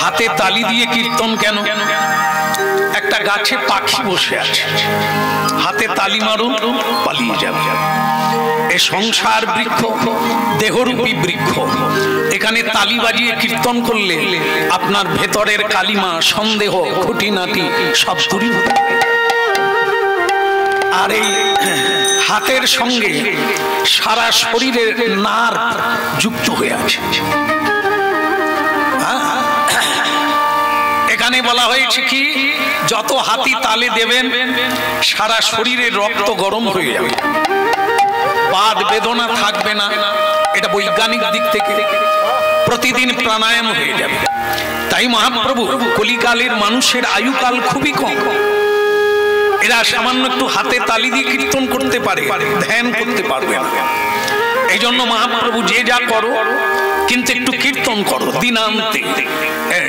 হাতে তালি দিয়ে কীর্তন কেন? একটা গাছে পাখি বসে আছে, হাতে তালি মারুন পালিয়ে যাবে। এ সংসার বৃক্ষ, দেহরূপী বৃক্ষ, এখানে তালি বাজিয়ে কীর্তন করলে আপনার ভেতরের কালিমা, সন্দেহ, খুঁটিনাটি সব দূরী হতে পারে। আর এই হাতের সঙ্গে সারা শরীরের নার্ভ যুক্ত হয়ে আছে। এখানে বলা হয়েছে কি, যত হাতি তালে দেবেন সারা শরীরের রক্ত গরম হয়ে যাবে, বাদ বেদনা থাকবে না। এটা বৈজ্ঞানিক দিক থেকে প্রতিদিন প্রাণায়াম হয়ে যাবে। তাই মহাপ্রভু কলিকালের মানুষের আয়ুকাল খুবই কম, এরা সামান্য একটু হাতে তালি দিয়ে কীর্তন করতে পারে, ধ্যান করতে পারবে না। এই জন্য মহাপ্রভু যে যা করো কিন্তু একটু কীর্তন করো দিনান্তে,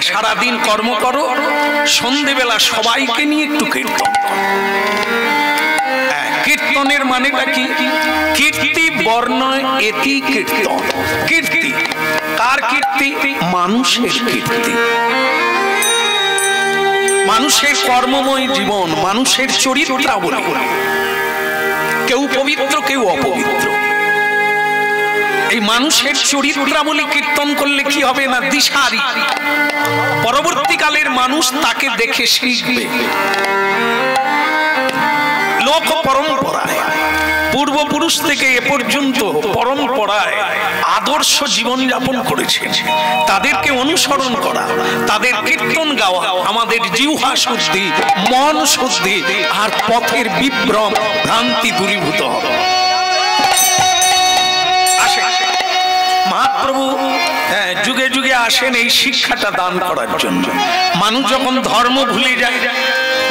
সারাদিন কর্ম করো, সন্ধেবেলা সবাইকে নিয়ে একটু কীর্তন করো। কীর্তনের মানেটা কি? কীর্তি বর্ণ এতি কীর্তন। কীর্তি কার কীর্তি? মানুষের কীর্তি। মানুষের কর্মময় জীবন, মানুষের চরিত্রাবলী, কেউ পবিত্র কেউ অপবিত্র। এই মানুষের চরিত্রাবলী কীর্তন করলে কি হবে না, দিশারি। পরবর্তীকালের মানুষ তাকে দেখে শিখবে। লোক পরম্পরায় পূর্বপুরুষ থেকে এ পর্যন্ত পরম্পরায় আদর্শ জীবন যাপন করেছে, তাদেরকে অনুসরণ করা, তাদের কীর্তন গাওয়া আমাদের জিহ্বা শুদ্ধি, মন শুদ্ধি আর পথের বিভ্রম ভ্রান্তি দূরীভূত হবে। মহাপ্রভু যুগে যুগে আসেন এই শিক্ষাটা দান করার জন্য। মানুষ যখন ধর্ম ভুলে যায়,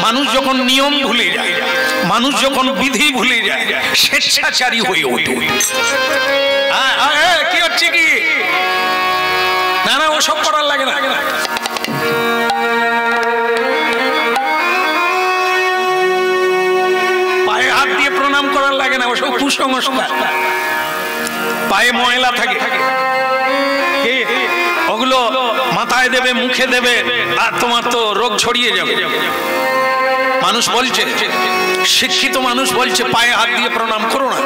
মানুষ যখন নিয়ম ভুলে যায়, মানুষ যখন বিধি ভুলে যায়, স্বেচ্ছাচারী হয়ে ওঠে। কি হচ্ছে কি? না না, ওসব করার লাগে না। পায়ে হাত দিয়ে প্রণাম করার লাগে না, ওসব কুসংস্কার। পায়ে ময়লা থাকে, ওগুলো মাথায় দেবে, মুখে দেবে, আর তোমার তো রোগ ছড়িয়ে যাবে। মানুষ বলছে, শিক্ষিত মানুষ বলছে পায়ে হাত দিয়ে প্রণাম করো না।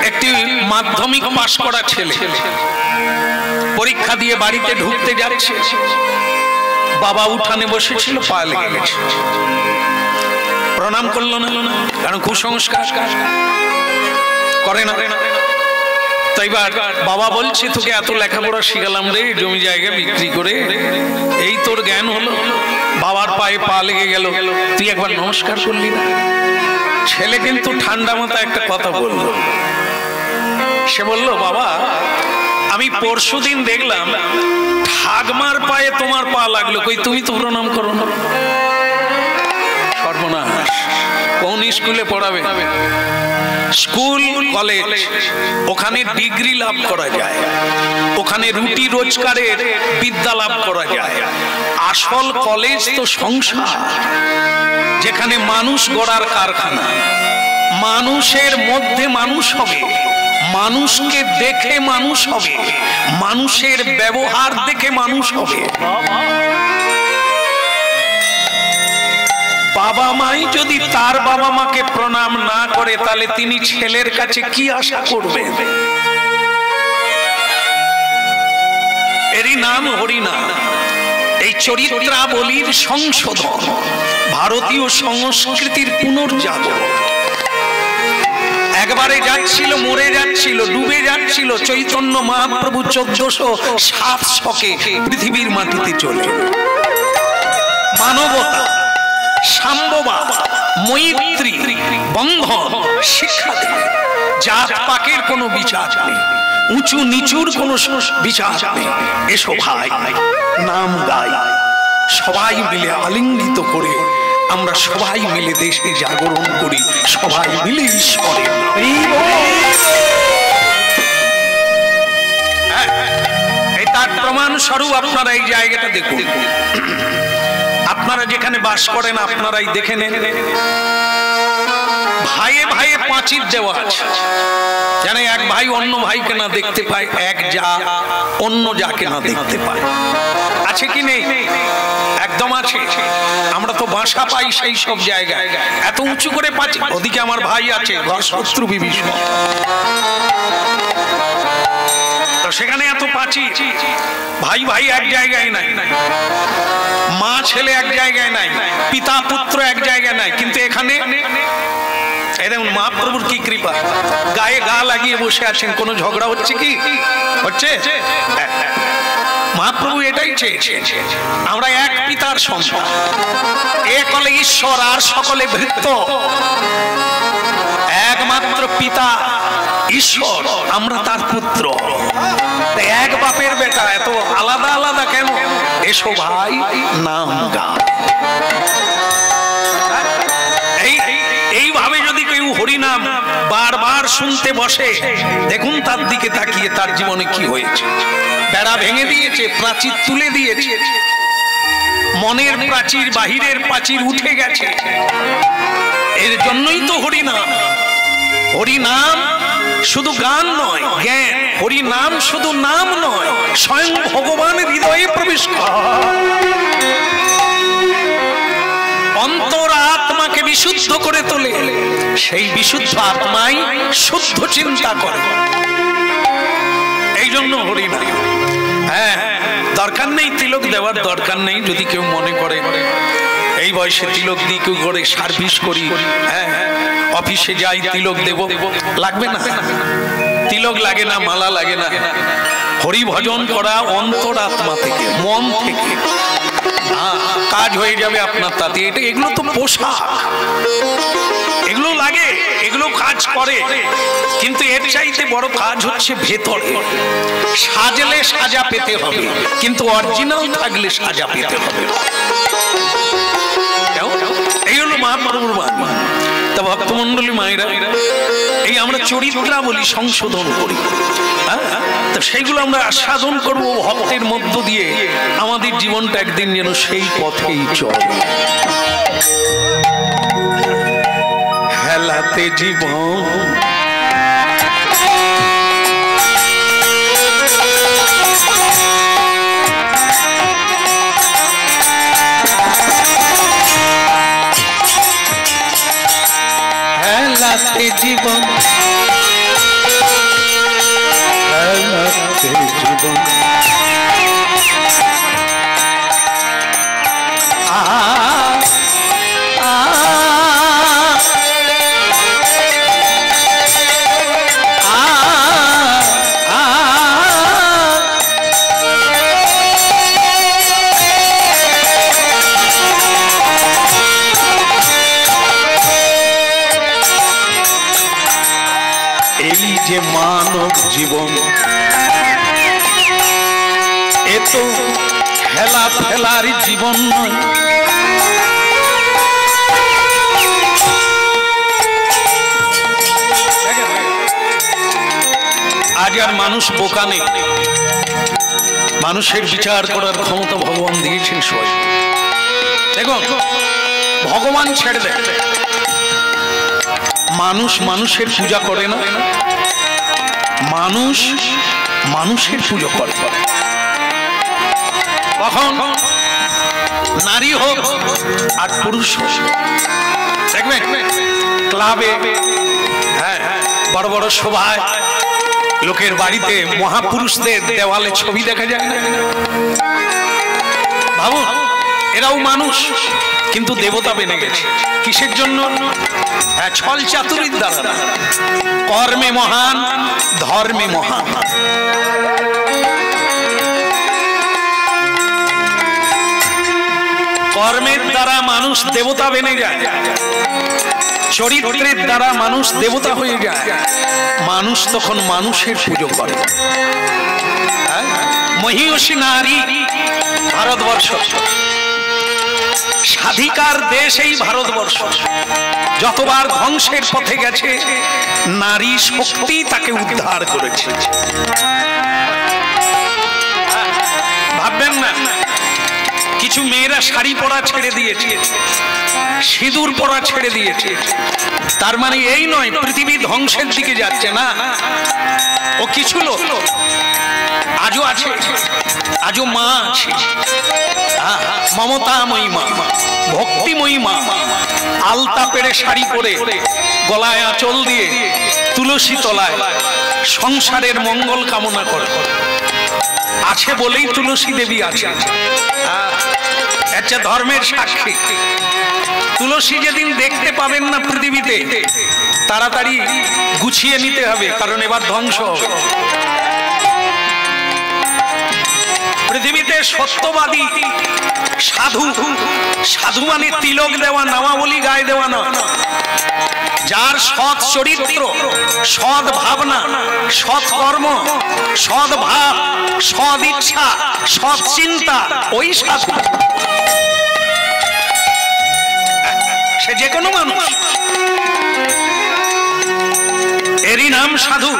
একটি মাধ্যমিক পাশ করা ছেলে পরীক্ষা দিয়ে বাড়িতে ঢুকতে যাচ্ছে, বাবা উঠানে বসেছিল, পা লেগে গেছে, প্রণাম করলো না, কারণ কুসংস্কার করে না। তো এবার বাবা বলছে, তোকে এত লেখাপড়া শিখালাম রে, জমি জায়গা বিক্রি করে, এই তোর জ্ঞান হলো, বাবার পায়ে পা লেগে গেল, তুই একবার নমস্কার করলি না। ছেলে কিন্তু ঠান্ডা মাথায় একটা কথা বলল। সে বলল, বাবা আমি পরশুদিন দেখলাম ঠাকমার পায়ে তোমার পা লাগলো, কই তুমি তো প্রণাম করো না। সর্বনাশ! কোন স্কুলে পড়াবে? স্কুল কলেজ, ওখানে ডিগ্রি লাভ করা যায়, ওখানে রুটি রোজগারের বিদ্যা লাভ করা যায়। আসল কলেজ তো সংসার, যেখানে মানুষ গড়ার কারখানা। মানুষের মধ্যে মানুষ হবে, মানুষকে দেখে মানুষ হবে, মানুষের ব্যবহার দেখে মানুষ হবে। বাবা মাই যদি তার বাবা মাকে প্রণাম না করে, তাহলে তিনি ছেলের কাছে কি আশা করবেন? এরই নাম হরিনাম। এই চরিত্রাবলীর সংশোধন, ভারতীয় সংস্কৃতির পুনর্জাগরণ। একবারে যাচ্ছিল, মরে যাচ্ছিল, ডুবে যাচ্ছিল চৈতন্য মহাপ্রভু 1407 শকে পৃথিবীর মাটিতে চলে। মানবতা, সাম্যবাদ, মৈত্রী, বন্ধন শিক্ষা দেয়। জাত পাকের কোনো বিচার নেই, উঁচু নিচুর কোনো বিচার নেই। এসো ভাই, নাম গাই, সবাই মিলে আলিঙ্গিত করে আমরা সবাই মিলে দেশে জাগরণ করি, সবাই মিলে ঈশ্বরের এই তার প্রমাণ স্বরূপ আপনারা এই জায়গাটা দেখুন। আপনারা যেখানে বাস করেন আপনারাই দেখে নেন, ভাইয়ে ভাইয়ে পাঁচির দেওয়া আছে, যেন এক ভাই অন্য ভাইকে না দেখতে পায়, এক যা অন্য যাকে না দেখতে পায়। আছে কি নেই? একদম আছে। আমরা তো বাসা পাই সেই সব জায়গায়, এত উঁচু করে পাচ্ছি। ওদিকে আমার ভাই আছে, ঘর শত্রু বিভীষণ, তো সেখানে এত পাচ্ছি। ভাই ভাই এক জায়গায় নাই, মা ছেলে এক জায়গায় নাই, পিতা পুত্র এক জায়গায় নাই, কিন্তু এখানে দেখুন মহাপ্রভুর কি কৃপা, গায়ে গা লাগিয়ে বসে আছেন। কোনো ঝগড়া হচ্ছে কি? হচ্ছে? মহাপ্রভু এটাই চেয়েছে, আমরা এক পিতার সন্তান, এক হলে ঈশ্বর আর সকলে ভৃত্য। একমাত্র পিতা ঈশ্বর, আমরা তার পুত্র, এক বাপের বেটা, এত আলাদা আলাদা কেন? এসো ভাই নাম গান। এইভাবে যদি কেউ হরিনাম বারবার শুনতে বসে, দেখুন তার দিকে তাকিয়ে তার জীবনে কি হয়েছে। বেড়া ভেঙে দিয়েছে, প্রাচীর তুলে দিয়েছে, মনের প্রাচীর বাহিরের প্রাচীর উঠে গেছে। এর জন্যই তো হরিনাম। হরিনাম শুধু গান নয়, জ্ঞান। হরিনাম শুধু নাম নয়, স্বয়ং ভগবানের হৃদয়ে প্রবেশ করে, অন্তর আত্মাকে বিশুদ্ধ করে তোলে। সেই বিশুদ্ধ আত্মাই শুদ্ধ চিন্তা করে। এই জন্য হরিনাম। হ্যাঁ, দরকার নেই তিলক দেওয়ার, দরকার নেই। যদি কেউ মনে করে এই বয়সে তিলক দিয়ে কেউ করে সার্ভিস করি, হ্যাঁ অফিসে যাই তিলক দেব, লাগবে না। তিলক লাগে না, মালা লাগে না। হরি ভজন করা অন্তর আত্মা থেকে, মন থেকে, কাজ হয়ে যাবে আপনার তাতে। এগুলো তো পোশাক, এগুলো লাগে, এগুলো কাজ করে, কিন্তু এর চাইতে বড় কাজ হচ্ছে ভেতরে। সাজলে সাজা পেতে হবে, কিন্তু অরিজিনাল থাকলে সাজা পেতে হবে। এই হলো মহাপ্রভুর বাণী। তা ভক্তমন্ডলী মায়েরা, এই আমরা চরিত্রাবলী সংশোধন করি, তো সেইগুলো আমরা আস্বাদন করব ভক্তের মধ্য দিয়ে। আমাদের জীবনটা একদিন যেন সেই পথেই চলে। হেলাতে জীবন হেলাতে জীবন, হেলাতে জীবন, যে মানব জীবন এ তো খেলা ফেলার জীবন নয়। আজ আর মানুষ বোকা নেই, মানুষের বিচার করার ক্ষমতা ভগবান দিয়েছেন সবাই। দেখুন ভগবান ছেড়ে দেয়, মানুষ মানুষের পূজা করে না, মানুষ মানুষের পুজো করে। কখন? নারী হোক আর পুরুষ হোক। দেখবেন ক্লাবে, হ্যাঁ বড় বড় সভায়, লোকের বাড়িতে মহাপুরুষদের দেওয়ালে ছবি দেখা যায় না? ভাবুন, এরাও মানুষ, কিন্তু দেবতা বেনে গেছে। কিসের জন্য? ছল চাতুরীর দ্বারা। কর্মে মহান, ধর্মে মহান। কর্মের দ্বারা মানুষ দেবতা বেনে যায়, চরিত্রের দ্বারা মানুষ দেবতা হয়ে যায়। মানুষ তখন মানুষের পুজো করে। মহিষী নারী ভারতবর্ষ, স্বাধিকার দেশ এই ভারতবর্ষ। যতবার ধ্বংসের পথে গেছে, নারী শক্তি তাকে উদ্ধার করেছে। ভাববেন না কিছু মেয়েরা শাড়ি পরা ছেড়ে দিয়েছে, সিঁদুর পরা ছেড়ে দিয়েছে। তার মানে এই নয় পৃথিবী ধ্বংসের দিকে যাচ্ছে, না। ও কিছু লোক আজও আছে, আজও মা আছে, মমতাময়ী মা, ভক্তিময়ী মা, আলতা পেড়ে শাড়ি পরে গলায় আঁচল দিয়ে তুলসী তলায় সংসারের মঙ্গল কামনা করে। আছে বলেই তুলসী দেবী আছে, একটা ধর্মের সাক্ষী। তুলসী যেদিন দেখতে পাবেন না পৃথিবীতে, তাড়াতাড়ি গুছিয়ে নিতে হবে, কারণ এবার ধ্বংস হবে। পৃথিবীতে সত্যবাদী সাধু, সাধু মানে তিলক দেওয়া, নামাবলী গায়ে দেওয়া না। যার সৎ চরিত্র, সৎ ভাবনা, সৎ কর্ম, সৎ ভাব, সৎ ইচ্ছা, সৎ চিন্তা, ওই সাধু। সে যে কোনো মানুষ, এরই নাম সাধু।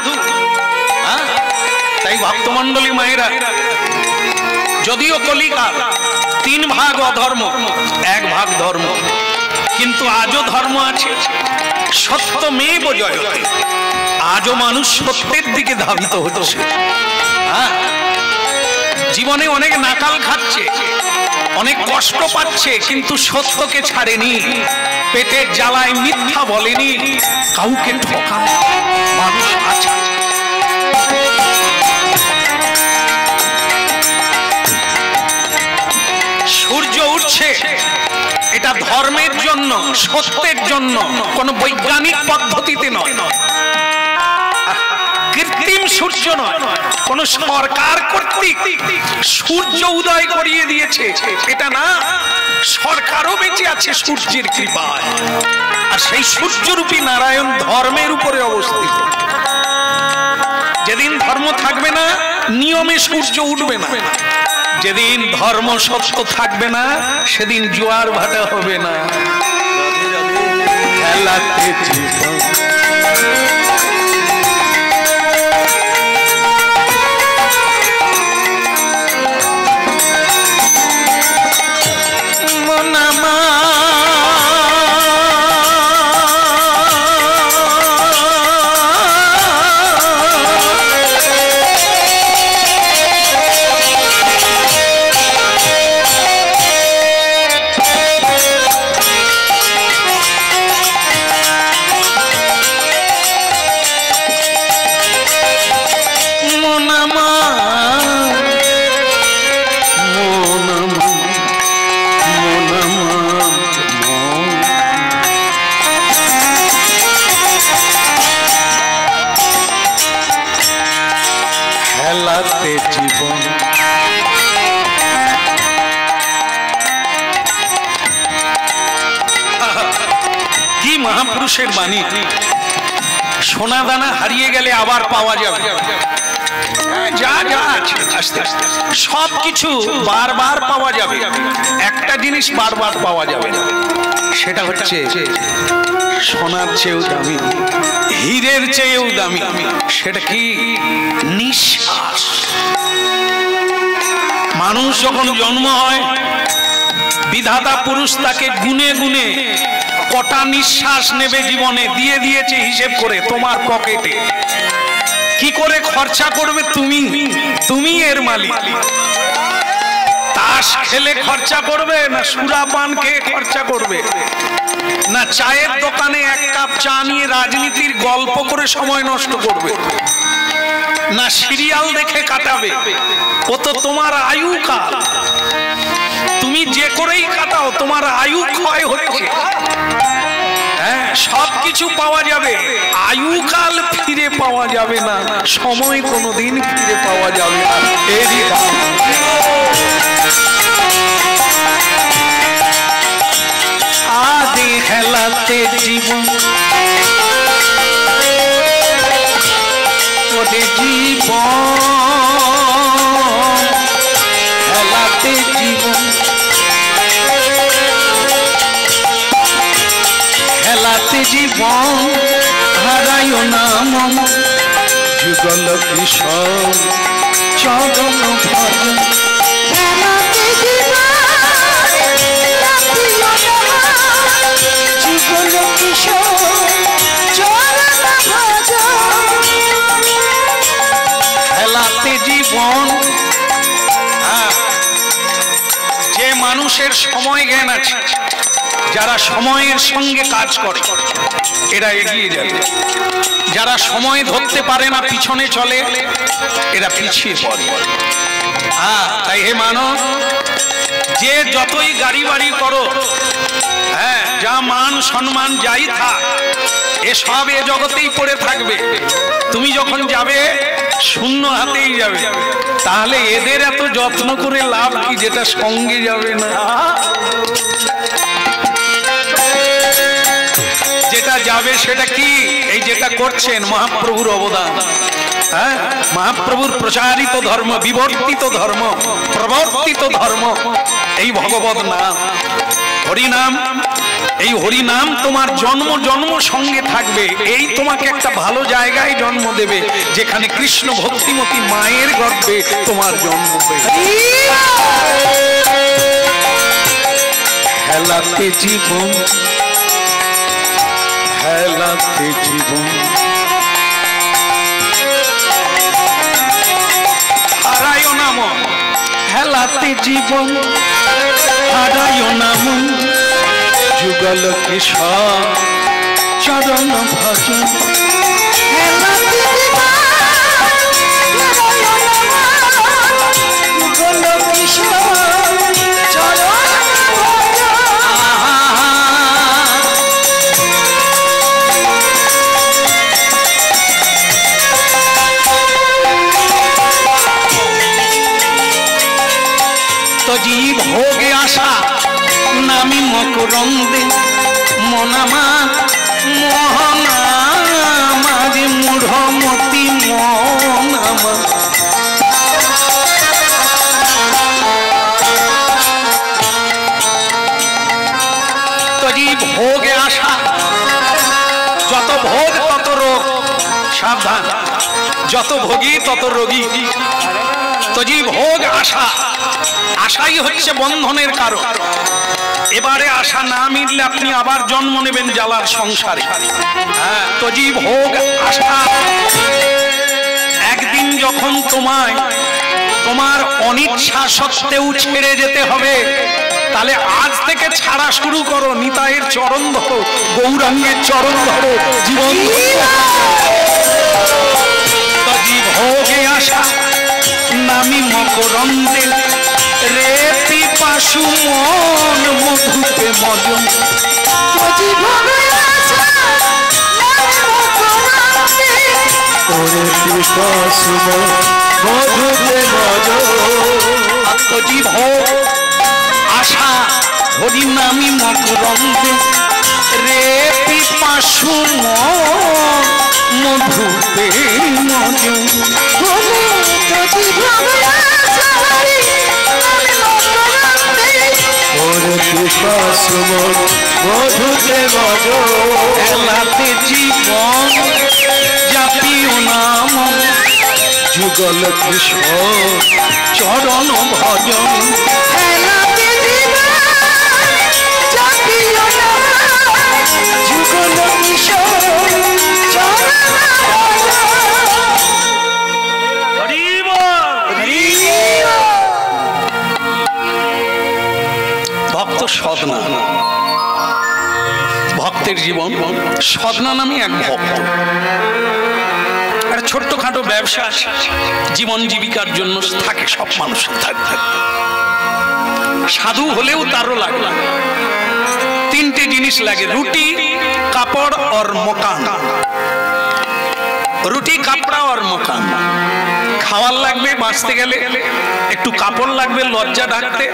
তাই ভক্তমণ্ডলী মায়েরা, যদিও কলিকাল 3 ভাগ অধর্ম, 1 ভাগ ধর্ম, কিন্তু আজও ধর্ম আছে। সত্যমেব জয়তে, আজও মানুষ সত্যের দিকে ধাবিত হচ্ছে। জীবনে অনেক নাকাল খাচ্ছে, অনেক কষ্ট পাচ্ছে, কিন্তু সত্যকে ছাড়েনি। পেটের জ্বালায় মিথ্যা বলেনি, কাউকে ঠকায় মানুষ আছে। সূর্য উঠছে, এটা ধর্মের জন্য, সত্যের জন্য, কোন বৈজ্ঞানিক পদ্ধতিতে নয়। কৃত্রিম সূর্য নয়, কোন সরকার কর্তৃক সূর্য উদয় করিয়ে দিয়েছে এটা না। সরকারও বেঁচে আছে সূর্যের কৃপায়, আর সেই সূর্যরূপী নারায়ণ ধর্মের উপরে অবস্থিত। যেদিন ধর্ম থাকবে না, নিয়মে সূর্য উঠবে না। যেদিন ধর্ম সত্য থাকবে না, সেদিন জোয়ার ভাটা হবে না। জীবন কি মহাপুরুষের বাণী। সোনা দানা হারিয়ে গেলে আবার পাওয়া যাবে, যা যা আছে আস্তে আস্তে সবকিছু বারবার পাওয়া যাবে। একটা জিনিস বারবার পাওয়া যাবে না, সেটা হচ্ছে সোনার চেয়েও দামি, হীরের চেয়েও দামি। সেটা কি? নিঃশ্বাস। মানুষ যখন জন্ম হয়, বিধাতা পুরুষ তাকে গুনে গুনে কটা নিঃশ্বাস নেবে জীবনে দিয়ে দিয়েছে হিসেব করে তোমার পকেটে। কি করে খরচা করবে তুমি এর মালিক। তাস খেলে খরচা করবে, না সুরা পান খেয়ে খরচা করবে, না চায়ের দোকানে 1 কাপ চা নিয়ে রাজনীতির গল্প করে সময় নষ্ট করবে, না সিরিয়াল দেখে কাটাবে। ও তো তোমার আয়ুকাল, তুমি যে করেই কাটাও তোমার আয়ু ক্ষয় হচ্ছে। হ্যাঁ, সবকিছু পাওয়া যাবে, আয়ুকাল ফিরে পাওয়া যাবে না, সময় কোনোদিন ফিরে পাওয়া যাবে না। এরই আদি খেলাতে জীবন, ওরে জীবন খেলাতে জীবন, খেলাতে জীবন হারায় নাম যুগল কিশোর চরণ ভজন। খেলাতে জীবন হেলাতে জীবন। যে মানুষের সময় জ্ঞান আছে, যারা সময়ের সঙ্গে কাজ করে এরা এগিয়ে যাবে, যারা সময় ধরতে পারে না পিছনে চলে এরা পিছিয়ে পড়ে। তাই হে মানব, যে যতই গাড়ি বাড়ি করো, যা মান সম্মান যাই থাক, এসব এ জগতেই পড়ে থাকবে। তুমি যখন যাবে শূন্য হাতেই যাবে। তাহলে এদের এত যত্ন করে লাভ কি যেটা সঙ্গে যাবে না? যেটা যাবে সেটা কি? এই যেটা করছেন মহাপ্রভুর অবদান, মহাপ্রভুর প্রচারিত ধর্ম, বিবর্তিত ধর্ম, প্রবর্তিত ধর্ম, এই ভগবত নাম, হরিনাম। এই হরিনাম তোমার জন্ম জন্ম সঙ্গে থাকবে। এই তোমাকে একটা ভালো জায়গায় জন্ম দেবে, যেখানে কৃষ্ণ ভক্তিমতী মায়ের গর্ভে তোমার জন্ম হবে। হেলাতে জীবন, হেলাতে জীবন, হারায় নাম। হেলাতে জীবন হারায় নাম, যুগল কিশোর চরণ ভজন। তো জীব ভোগে আশা নামি মকরন্দে, মনামা মোহনামা যে মূঢ়মতি মনামা। তো জীব ভোগে আশা, যত ভোগ তত রোগ, সাবধান, যত ভোগী তত রোগী। তো জীব ভোগ আশা, আশাই হচ্ছে বন্ধনের কারণ। এবারে আশা না মিললে আপনি আবার জন্ম নেবেন জ্বালার সংসারে। তো জীব ভোগ আশা, একদিন যখন তোমায় তোমার অনিচ্ছা সত্ত্বেও ছেড়ে যেতে হবে, তাহলে আজ থেকে ছাড়া শুরু করো। নিতাইয়ের চরণ ধরো, গৌরাঙ্গের চরণ ধরো, জীবন। তো জীব ভোগে আশা নামি মকরন্দে, রে পিপাসু মন মধুতে মজন। আত্মজীব হোক আশা হরি নামি মকরন্দে, রে পিপাসু মন মধুতে মজন। হেলাতে জীবন জাতীয় নাম, যুগল কিশোর চরণ ভজন। হেলাতে জীবন জাতীয় নাম, যুগল কিশোর চরণ ভজন। ভক্ত সদনা, ভক্তের জীবন। সদনা নামে এক ভক্ত, একটা ছোট্টখাটো ব্যবসা, জীবন জীবিকার জন্য থাকে, সব মানুষের থাকে। সাধু হলেও তারও লাগে, তিনটে জিনিস লাগে, রুটি, কাপড় আর মকান। রুটি, কাপড়া আর মকান। খাওয়ার লাগবে বাঁচতে গেলে, একটু কাপড় লাগবে লজ্জা ঢাকতে,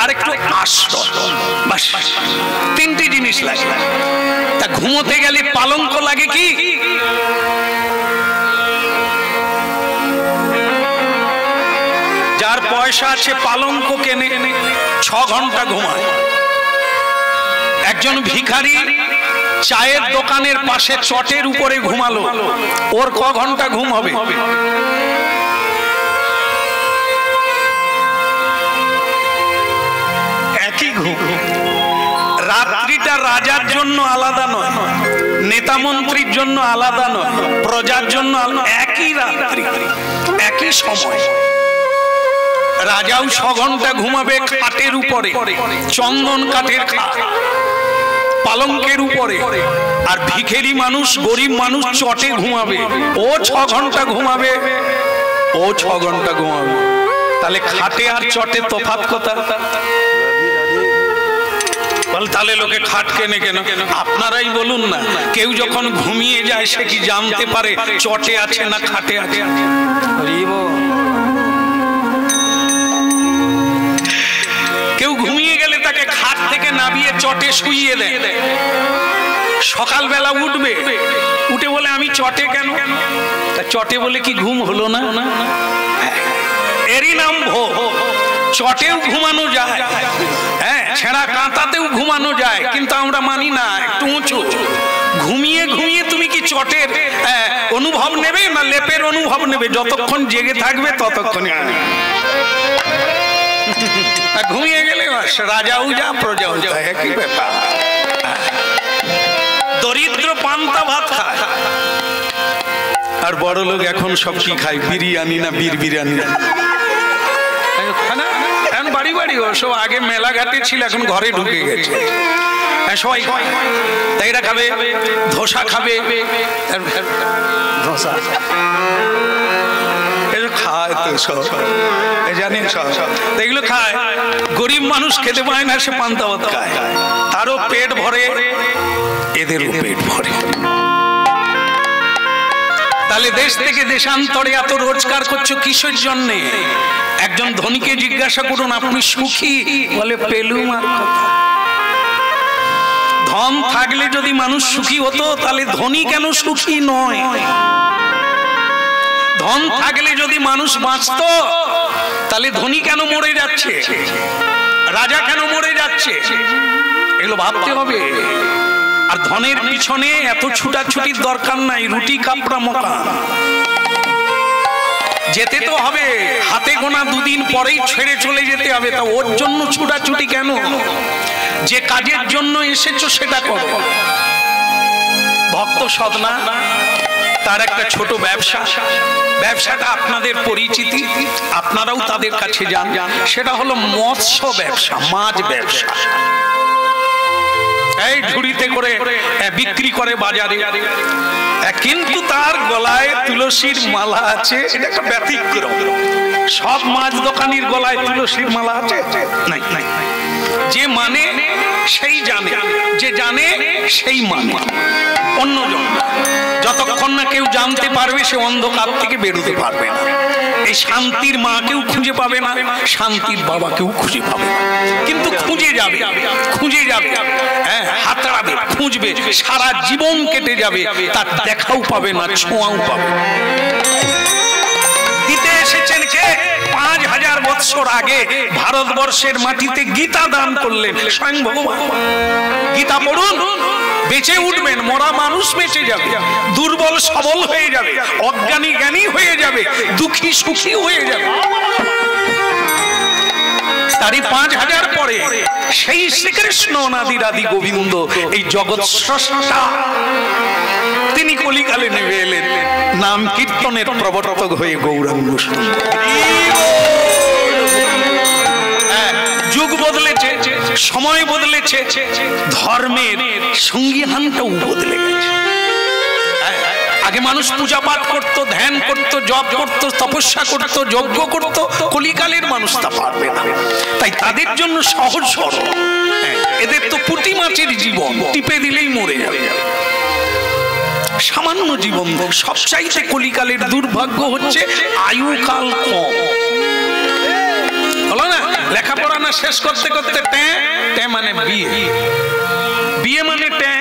আর একটু আশ্রয়, বাস তিনটি জিনিস লাগে। তা ঘুমোতে গেলে পালঙ্ক লাগে কি? যার পয়সা আছে পালঙ্ক কেনে, 6 ঘন্টা ঘুমায়। একজন ভিখারি চায়ের দোকানের পাশে চটের উপরে ঘুমালো, ওর ক ঘন্টা ঘুম হবে? একই ঘুম। রাত্রিটা রাজার জন্য আলাদা নয়, নেতা মন্ত্রীর জন্য আলাদা নয়, প্রজার জন্য একই রাত্রি, একই সময়। রাজাও 6 ঘন্টা ঘুমাবে খাটের উপরে, চন্দন কাঠের খাট, পালঙ্কের উপরে। আর ভিখারি মানুষ, গরিব মানুষ চটে ঘুমাবে, ও 6 ঘন্টা ঘুমাবে, ও 6 ঘন্টা ঘুমাবে। তাহলে খাটে আর চটে তফাৎ কথা। তাহলে লোকে খাট কেনে কেন? আপনারাই বলুন না, কেউ যখন ঘুমিয়ে যায় সে কি জানতে পারে চটে আছে না খাটে আছে? কেউ ঘুমিয়ে গেলে তাকে খাট থেকে নামিয়ে চটে শুইয়ে দেয়। সকালবেলা উঠবে, উঠে বলে আমি চটে কেন? চটে বলে কি ঘুম হলো না? এরই নাম ভোগ। চটেও ঘুমানো যায়, হ্যাঁ, ছেঁড়া কাঁথাতেও ঘুমানো যায়, কিন্তু আমরা মানি না, একটু উঁচু। ঘুমিয়ে ঘুমিয়ে তুমি কি চটের অনুভব নেবে না লেপের অনুভব নেবে? যতক্ষণ জেগে থাকবে ততক্ষণে। ঘুমিয়ে গেলে রাজাও যা প্রজাও যা, একই ব্যাপার। দরিদ্র পান্তা ভাত খায়, আর বড় লোক এখন সব কি খায়? বিরিয়ানি না বীর বিরিয়ানি। বাড়ি বাড়ি সব আগে মেলাঘাটে ছিল, এখন ঘরে ঢুকে গেছে। সবাই এরা খাবে, ধোসা খাবে, ধোসা খায় তো সব জানেন, এগুলো খায়। গরিব মানুষ খেতে পায় না, সে পান্তা ভাত খায়, তারও পেট ভরে, এদেরও পেট ভরে। তাহলে দেশ থেকে দেশান্তরে এত রোজগার করছো কিসের জন্য? একজন ধনীকে জিজ্ঞাসা করুন, আপনি সুখী? বলে পেলুম আর কথা। ধন থাকলে যদি মানুষ সুখী হতো, তাহলে ধনী কেন সুখী নয়? ধন থাকলে যদি মানুষ বাঁচত, তাহলে ধনী কেন মরে যাচ্ছে, রাজা কেন মরে যাচ্ছে? এগুলো ভাবতে হবে। আর ধনের পিছনে এত ছুটাছুটির দরকার নাই। রুটি কাপড়া মকা যেতে তো হবে, হাতে গোনা 2 দিন পরেই ছেড়ে চলে যেতে হবে। তা ওর জন্য ছুটাছুটি কেন? যে কাজের জন্য এসেছো সেটা করো। ভক্ত সদনা তার একটা ছোট ব্যবসা, ব্যবসাটা আপনাদের পরিচিতি, আপনারাও তাদের কাছে যান। সেটা হলো মৎস্য ব্যবসা, মাছ ব্যবসা। এই ঝুড়িতে করে বিক্রি করে বাজারে, কিন্তু তার গলায় তুলসীর মালা আছে। এটা একটা ব্যতিক্রম। সব মাছ দোকানির গলায় তুলসীর মালা আছে? নাই, নাই। যে মানে সেই জানে, যে জানে সেই মানে, অন্যজন। যতক্ষণ না কেউ জানতে পারবে, সে অন্ধকার থেকে বেরোতে পারবে না। এই শান্তির মাকেও খুঁজে পাবে না, শান্তির বাবাকেও খুঁজে পাবে না। কিন্তু খুঁজে যাবে, খুঁজে যাবে, হ্যাঁ, হাতড়াবে, খুঁজবে, সারা জীবন কেটে যাবে, তার দেখাও পাবে না, ছোঁয়াও পাবে না। দিতে এসেছেন কে? 5000 বছর আগে ভারতবর্ষের মাটিতে গীতা দান করলেন স্বয়ং ভগবান। গীতা পড়ুন, বেঁচে উঠবেন। মরা মানুষ বেঁচে যাবে, দুর্বল সবল হয়ে যাবে, অজ্ঞানী জ্ঞানী হয়ে যাবে, দুঃখী সুখী হয়ে যাবে। তারই 5000 পরে সেই শ্রীকৃষ্ণ অনাদির আদি গোবিন্দ, এই জগৎ স্রষ্টা, তিনি কলিকালে নেমে এলেন, নাম কীর্তনের প্রবর্তক হয়ে গৌরাঙ্গ সুন্দর। যুগ বদলেছে, সময় বদলেছে, ধর্মের সঙ্গীহানটাও বদলে গেছে। আগে মানুষ পূজা পাঠ করত, ধ্যান করত, জপ করত, তপস্যা করত, যজ্ঞ করত। কলিকালের মানুষ তা পারবে না, তাই তাদের জন্য সহজ সরল। এদের তো পুঁটি মাছের জীবন, টিপে দিলেই মরে যাবে, সামান্য জীবন। সবচাইতে কলিকালের দুর্ভাগ্য হচ্ছে আয়ুকাল কম। বলো না, লেখাপড়া না শেষ করতে করতে ট্যা মানে বিয়ে, বিয়ে মানে ট্যা,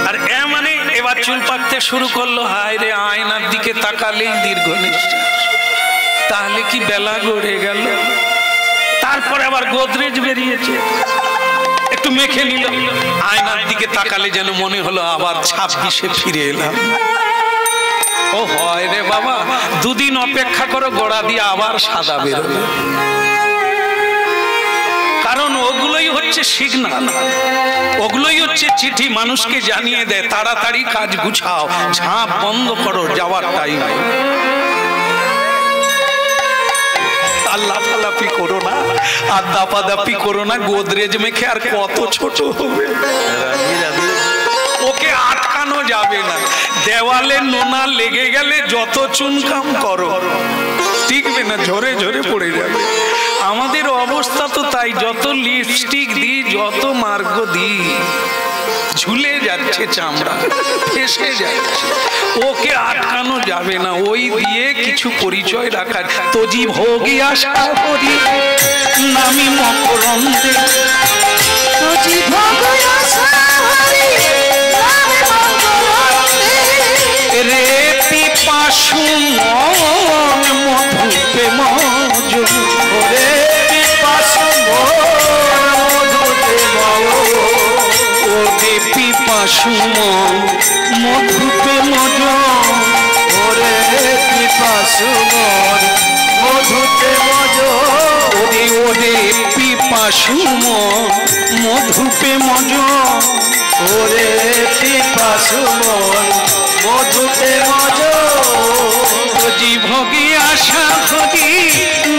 আর এ মানে এবার চুল পাকতে শুরু করলো। হায় রে, আয়নার দিকে তাকালেই দীর্ঘ নিঃশ্বাস। তাহলে কি বেলা গড়ে গেল? তারপরে আবার গোদরেজ বেরিয়েছে, একটু মেখে নিল। আয়নার দিকে তাকালে যেন মনে হলো আবার 26-এ ফিরে এলাম। ও হয় রে বাবা, 2 দিন অপেক্ষা করো, গোড়া দিয়ে আবার সাদা বেরোবে। কারণ ওগুলোই হচ্ছে সিগন্যাল, ওগুলোই হচ্ছে চিঠি, মানুষকে জানিয়ে দেয় তাড়াতাড়ি কাজ গুছাও, ঝাঁপ বন্ধ করো, যাওয়ার টাইম। আর লাফালাফি করো না, আর দাপাদাপি করো না, গোদরেজ মেখে আর কত ছোট হবে। ওকে আটকানো যাবে না, দেওয়ালে নোনা লেগে গেলে যত চুনকাম করো টিকবে না, ঝরে ঝরে পড়ে যাবে। আমাদের অবস্থা তো তাই, যত লিপস্টিক দিই, যত মার্গ দিই, ঝুলে যাচ্ছে চামড়া, ফেসে যাচ্ছে। ওকে আটকানো যাবে না, ওই দিয়ে কিছু পরিচয় রাখার। তোজি ভোগী আশা করি নামি মকরন্দে, তোজি ভোগী আশা করি নামি মকরন্দে, রে পিপাসু মন মধুপে মজ, রে পিপাসু মন মধুপে মজ, ওরে পিপাসু মন মধুপে মজ, ওরে পিপাসু মন মধুপে মজ, ওরে ওরে পিপাসু মন মধুপে মজ, ওরে পিপাসু মন মধুপে মজ, তোজি ভোগী আশা করি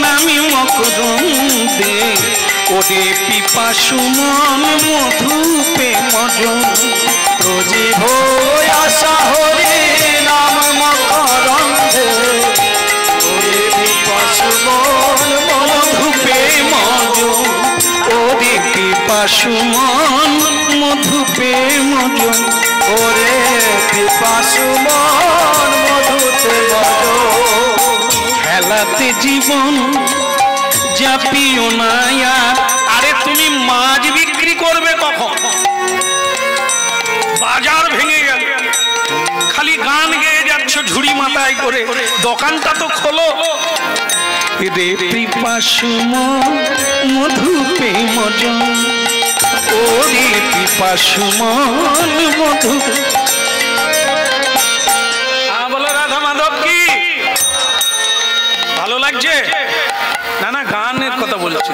নামি মকরন্দে, ওরে পিপাসু মন মধুপে মজ, তোজি ভোগী আশা করি নাম মকরন্দে, ওরে পিপাসু মন মধুপে মজ, ওরে পিপাসু মন মধুপে মজ, ওরে পিপাসু মন মধুপে মজ। খেলাতে জীবন যাপিও না আর। আরে তুমি মাছ বিক্রি করবে কখন? বাজার ভেঙে গেল, খালি গান গেয়ে যাচ্ছ ঝুড়ি মাথায় করে, দোকানটা তো খোলো। রে পিপাসু মন মধুপে মজ, ওরে পিপাসু মন মধু। বলো রাধা মাধব কি ভালো লাগছে? না না, গানের কথা বলছি।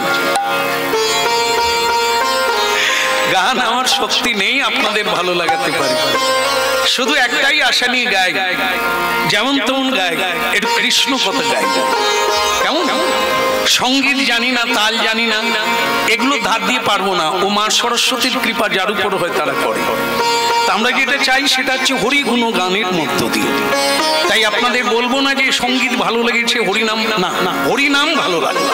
গান আমার শক্তি নেই আপনাদের ভালো লাগাতে পারি, শুধু একটাই আশা নিয়ে গাই, যেমন তেমন গাই, একটু কৃষ্ণ কথা গাই। কেমন সঙ্গীত জানি না, তাল জানি না, এগুলো ধার দিয়ে পারবো না। ও মা সরস্বতীর কৃপা যার উপর হয় তারা করে। আমরা যেটা চাই সেটা হচ্ছে হরি গুণ গানের মধ্য দিয়ে। তাই আপনাদের বলবো না যে সঙ্গীত ভালো লেগেছে, হরিনাম না, হরিনাম ভালো লাগে।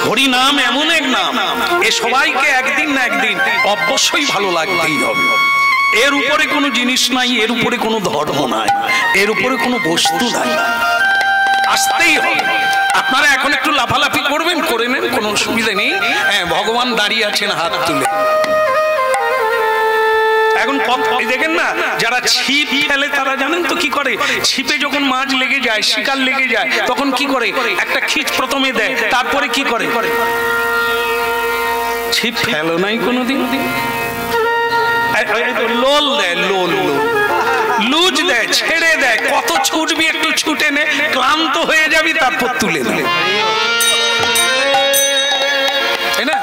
হরিনাম এমন এক নাম, এ সবাইকে একদিন না একদিন অবশ্যই ভালো লাগতেই হবে। এর উপরে কোনো জিনিস নাই, এর উপরে কোনো ধর্ম নাই, এর উপরে কোনো বস্তু নাই, আসতেই হবে। আপনারা এখন একটু লাফালাফি করবেন, করে নেন, কোনো অসুবিধা নেই। হ্যাঁ, ভগবান দাঁড়িয়ে আছেন হাত তুলে। এখন দেখেন না, যারা ছিপ ফেলে তারা জানেন তো কি করে? ছিপে যখন মাছ লেগে যায়, শিকার লেগে যায়, তখন কি করে? একটা খিচ প্রথমে দেয়, তারপরে কি করে? ছিপ ফেলো নাই কোনোদিন? লোল দেয়, লোল লুজ দেয়, ছেড়ে দেয়। কত ছুটবি, একটু ছুটে নে, ক্লান্ত হয়ে যাবি, তারপর তুলে নে, তাই না?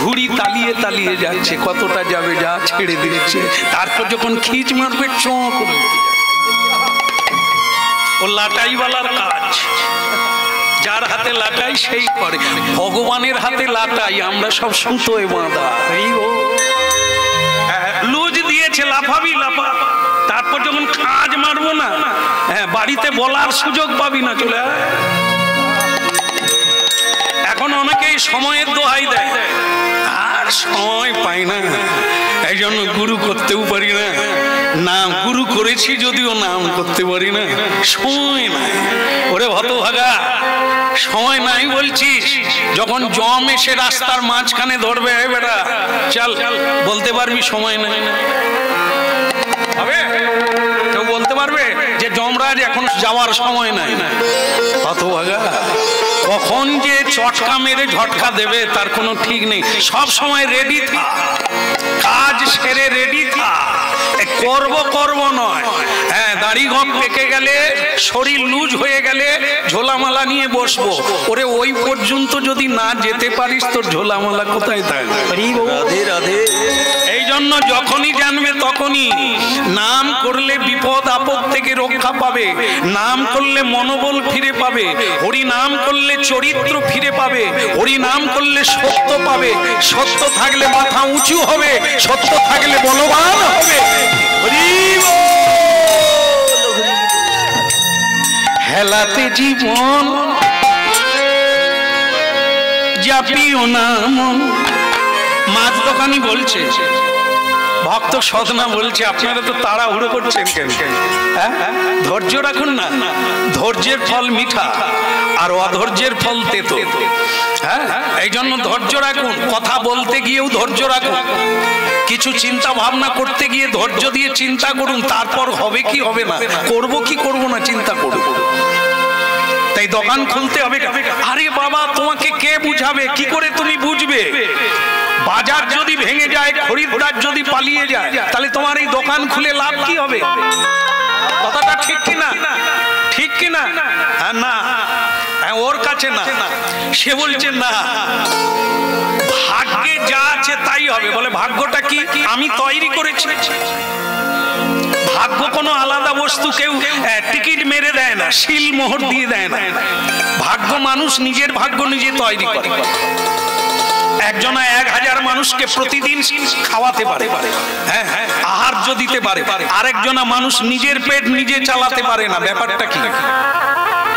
ঘুড়ি তালিয়ে তালিয়ে যাচ্ছে, কতটা যাবে, যা ছেড়ে দিচ্ছে, তারপর যখন খিচ মারবে চঁ করে। ও লাটাইওয়ালার কাজ, যার হাতে লাটাই সেই করে। ভগবানের হাতে লাটাই, আমরা সব সুতোয় বাঁধা। লুজ দিয়েছে, লাফাবি লাফা, তারপর যখন কাজ মারবো না, হ্যাঁ, বাড়িতে বলার সুযোগ পাবি না, চলে আয়। এখন অনেকেই সময়ের দোহাই দেয়, আর সময় পাই না, এই জন্য গুরু করতেও পারি না। নাম গুরু করেছি যদিও নাম করতে পারি না, সময় নাই। ওরে হতভাগা, সময় নাই বলছিস, যখন জম এসে রাস্তার মাঝখানে ধরবে, বেটা চল, বলতে পারবি সময় নাই? হবে কেউ বলতে পারবে যে যমরাজ এখনো যাওয়ার সময় নাই। কত ভাগা কখন যে চটকা মেরে ঝটকা দেবে তার কোনো ঠিক নেই। সব সময় রেডি থাক, কাজ সেরে রেডি থাক। করব নয়। হ্যাঁ, দাড়ি গোঁফ পেকে গেলে, শরীর লুজ হয়ে গেলে ঝোলামালা নিয়ে বসবো। ওরে ওই পর্যন্ত যদি না যেতে পারিস তোর ঝোলামালা কোথায় থাকবে? রাধে রাধে। এই জন্য যখনই জানবে তখনই নাম করলে বিপদ আপদ থেকে রক্ষা পাবে, নাম করলে মনোবল ফিরে পাবে, হরি নাম করলে চরিত্র ফিরে পাবে, হরি নাম করলে সত্য পাবে। সত্য থাকলে মাথা উঁচু হবে, সত্য থাকলে বলবান হবে। হেলাতে জীবন জাপিও না মন। মাছ দোকানি বলছে, ভক্ত সদনা বলছে, আপনারা তো তাড়াহুড়ো করছেন কেন? ধৈর্য রাখুন না, ধৈর্যের ফল মিঠা আর অধৈর্যের ফল তেতো। হ্যাঁ, এই জন্য ধৈর্য রাখুন। কথা বলতে গিয়েও ধৈর্য রাখুন, কিছু চিন্তা ভাবনা করতে গিয়ে ধৈর্য দিয়ে চিন্তা করুন, তারপর হবে কি হবে না, করব কি করব না চিন্তা করুন। তাই দোকান খুলতে হবে। আরে বাবা, তোমাকে কে বুঝাবে? কি করে তুমি বুঝবে? বাজার যদি ভেঙে যায়, খরিদ্দার যদি পালিয়ে যায়, তাহলে তোমার এই দোকান খুলে লাভ কি হবে? কথাটা ঠিক কিনা? ঠিক কিনা? না, ওর কাছে না। সে বলছে না, ভাগ্যে যা আছে তাই হবে। বলে ভাগ্যটা কি? আমি তৈরি করেছি। ভাগ্য কোনো আলাদা বস্তু, কেউ টিকিট মেরে দেয় না, শিল মোহর দিয়ে দেয় না। ভাগ্য মানুষ নিজের ভাগ্য নিজে তৈরি করে। একজনা 1000 মানুষকে প্রতিদিন খাওয়াতে পারে, হ্যাঁ, আহার্য দিতে পারে। আরেকজনা মানুষ নিজের পেট নিজে চালাতে পারে না। ব্যাপারটা কি?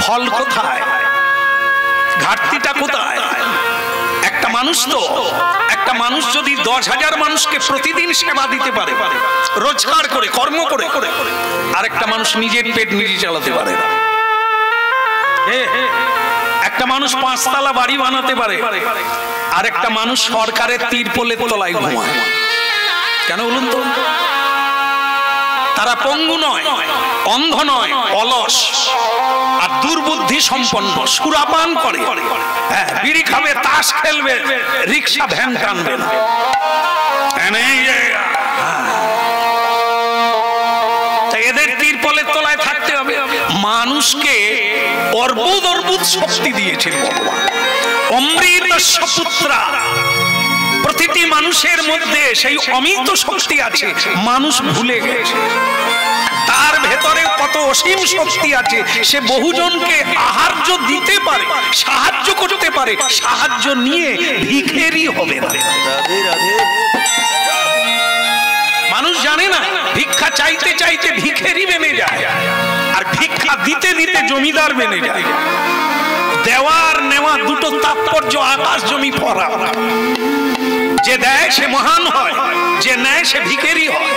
ফল কোথায়? ঘাটতিটা কোথায়? একটা মানুষ যদি 10,000 মানুষকে প্রতিদিন সেবা দিতে পারে, রোজগার করে, কর্ম করে, আরেকটা মানুষ নিজের পেট নিজে চালাতে পারে না। একটা মানুষ 5 তলা বাড়ি বানাতে পারে, আরেকটা মানুষ সরকারের তিরপলের তলায় ঘুমায়। কেন বলুন তো? তারা পঙ্গু নয়, অন্ধ নয়, অলস আর দুর্বুদ্ধি সম্পন্ন। সুরাপান করে, হ্যাঁ, বিড়ি খাবে, তাস খেলবে, রিক্সা ভ্যান টানবে না। এদের তিরপলের তলায় থাকতে হবে। মানুষকে অর্বুদ শক্তি দিয়েছেন ভগবান, অমৃতস্য পুত্রা। প্রতিটি মানুষের মধ্যে সেই অমিত শক্তি আছে, মানুষ ভুলে গেছে। তার ভেতরে কত অসীম শক্তি আছে, সে বহুজনকে আহার্য দিতে পারে, সাহায্য করতে পারে। সাহায্য নিয়ে ভিখেরি হবে না। মানুষ জানে না, ভিক্ষা চাইতে চাইতে ভিখেরি বেনে যায়, আর ভিক্ষা দিতে দিতে জমিদার বেনে যায়। দেওয়ার নেওয়া দুটো তাৎপর্য আকাশ জমি পড়া। যে দেয় সে মহান হয়, যে নেয় সে ভিখেরি হয়।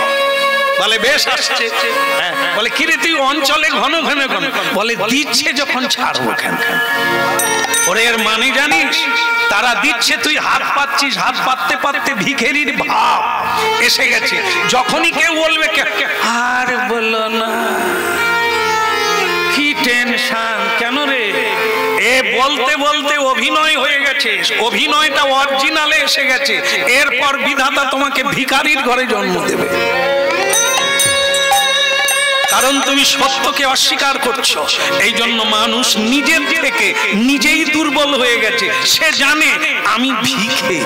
বলে বেশ আসছে, বলে কিরে তুই অঞ্চলে ঘন ঘন ঘন, বলে দিচ্ছে যখন ছাড়বো কেন? ওরে এর মানে জানিস? তারা দিচ্ছে, তুই হাত পাচ্ছিস, হাত পাততে পাততে ভিখেরির ভাব এসে গেছে। যখনই কেউ বলবে আর বলো না, কি টেনশন, কেন রে? এ বলতে বলতে অভিনয় হয়ে গেছে, অভিনয়টা অরিজিনালে এসে গেছে। এরপর বিধাতা তোমাকে ভিখারির ঘরে জন্ম দেবে, কারণ তুমি সত্যকে অস্বীকার করছো। এই জন্য মানুষ নিজের থেকে নিজেই দুর্বল হয়ে গেছে। সে জানে আমি ভিখেরি,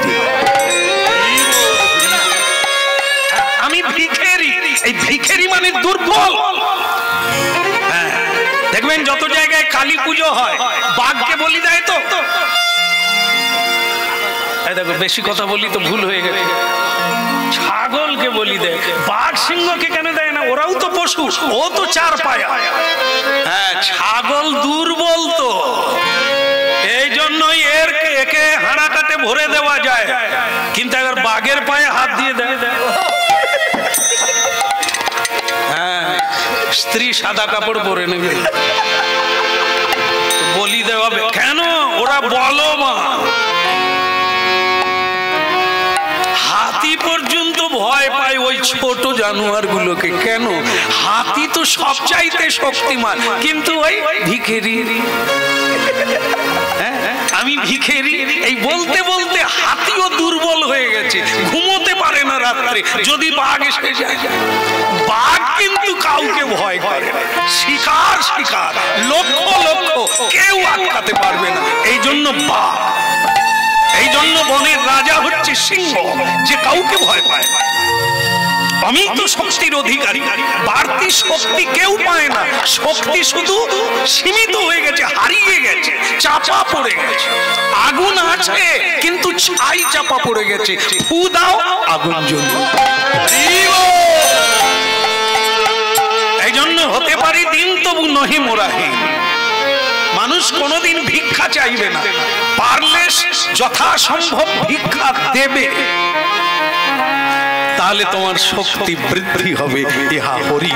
আমি ভিখেরি। এই ভিখেরি মানে দুর্বল। হ্যাঁ, দেখবেন যত জায়গায় কালী পুজো হয়, বাঘকে বলি দেয় তো। দেখো, বেশি কথা বলি তো ভুল হয়ে গেছে। ছাগলকে বলি দেয়, বাঘ সিংহকে কেন দেয় না? ওরাও তো পশু, ও তো 4 পায়া। হ্যাঁ, ছাগল দুর্বল তো, এই জন্যই একে হাড়া কাটে ভরে দেওয়া যায়, কিন্তু এবার বাঘের পায়ে হাত দিয়ে দেয়। হ্যাঁ, স্ত্রী সাদা কাপড় পরে নেবে, বলি দেওয়া কেন? ওরা বলবান। হাতি পর্যন্ত ভয় পায় ওই ছোট জানোয়ার গুলোকে। কেন? হাতি তো সব চাইতে শক্তিমান, কিন্তু ওই ভিখারি, আমি ভিখারি এই বলতে বলতে হাতিও দুর্বল হয়ে গেছে, ঘুমোতে পারে না রাত্রে। যদি বাঘ এসে যায়, বাঘ কিন্তু কাউকে ভয় করে, শিকার শিকার, লক্ষ লক্ষ, কেউ আটকাতে পারবে না। এই জন্য বাঘ, এই জন্য বনের রাজা হচ্ছে সিংহ, যে কাউকে ভয় পায় না। অমিত শক্তির অধিকারী, বাড়তি শক্তি কেউ পায় না। শক্তি শুধু সীমিত হয়ে গেছে, হারিয়ে গেছে, চাপা পড়ে গেছে। আগুন আছে কিন্তু ছাই চাপা পড়ে গেছে। ফু দাও, আগুন জ্বলবে। এই জন্য হতে পারি দিন তবু নহি মোরাহি। মানুষ কোনোদিন ভিক্ষা চাইবে না, পারলে যথাসম্ভব ভিক্ষা দেবে, তাহলে তোমার শক্তি বৃদ্ধি হবে। ইহা হরি।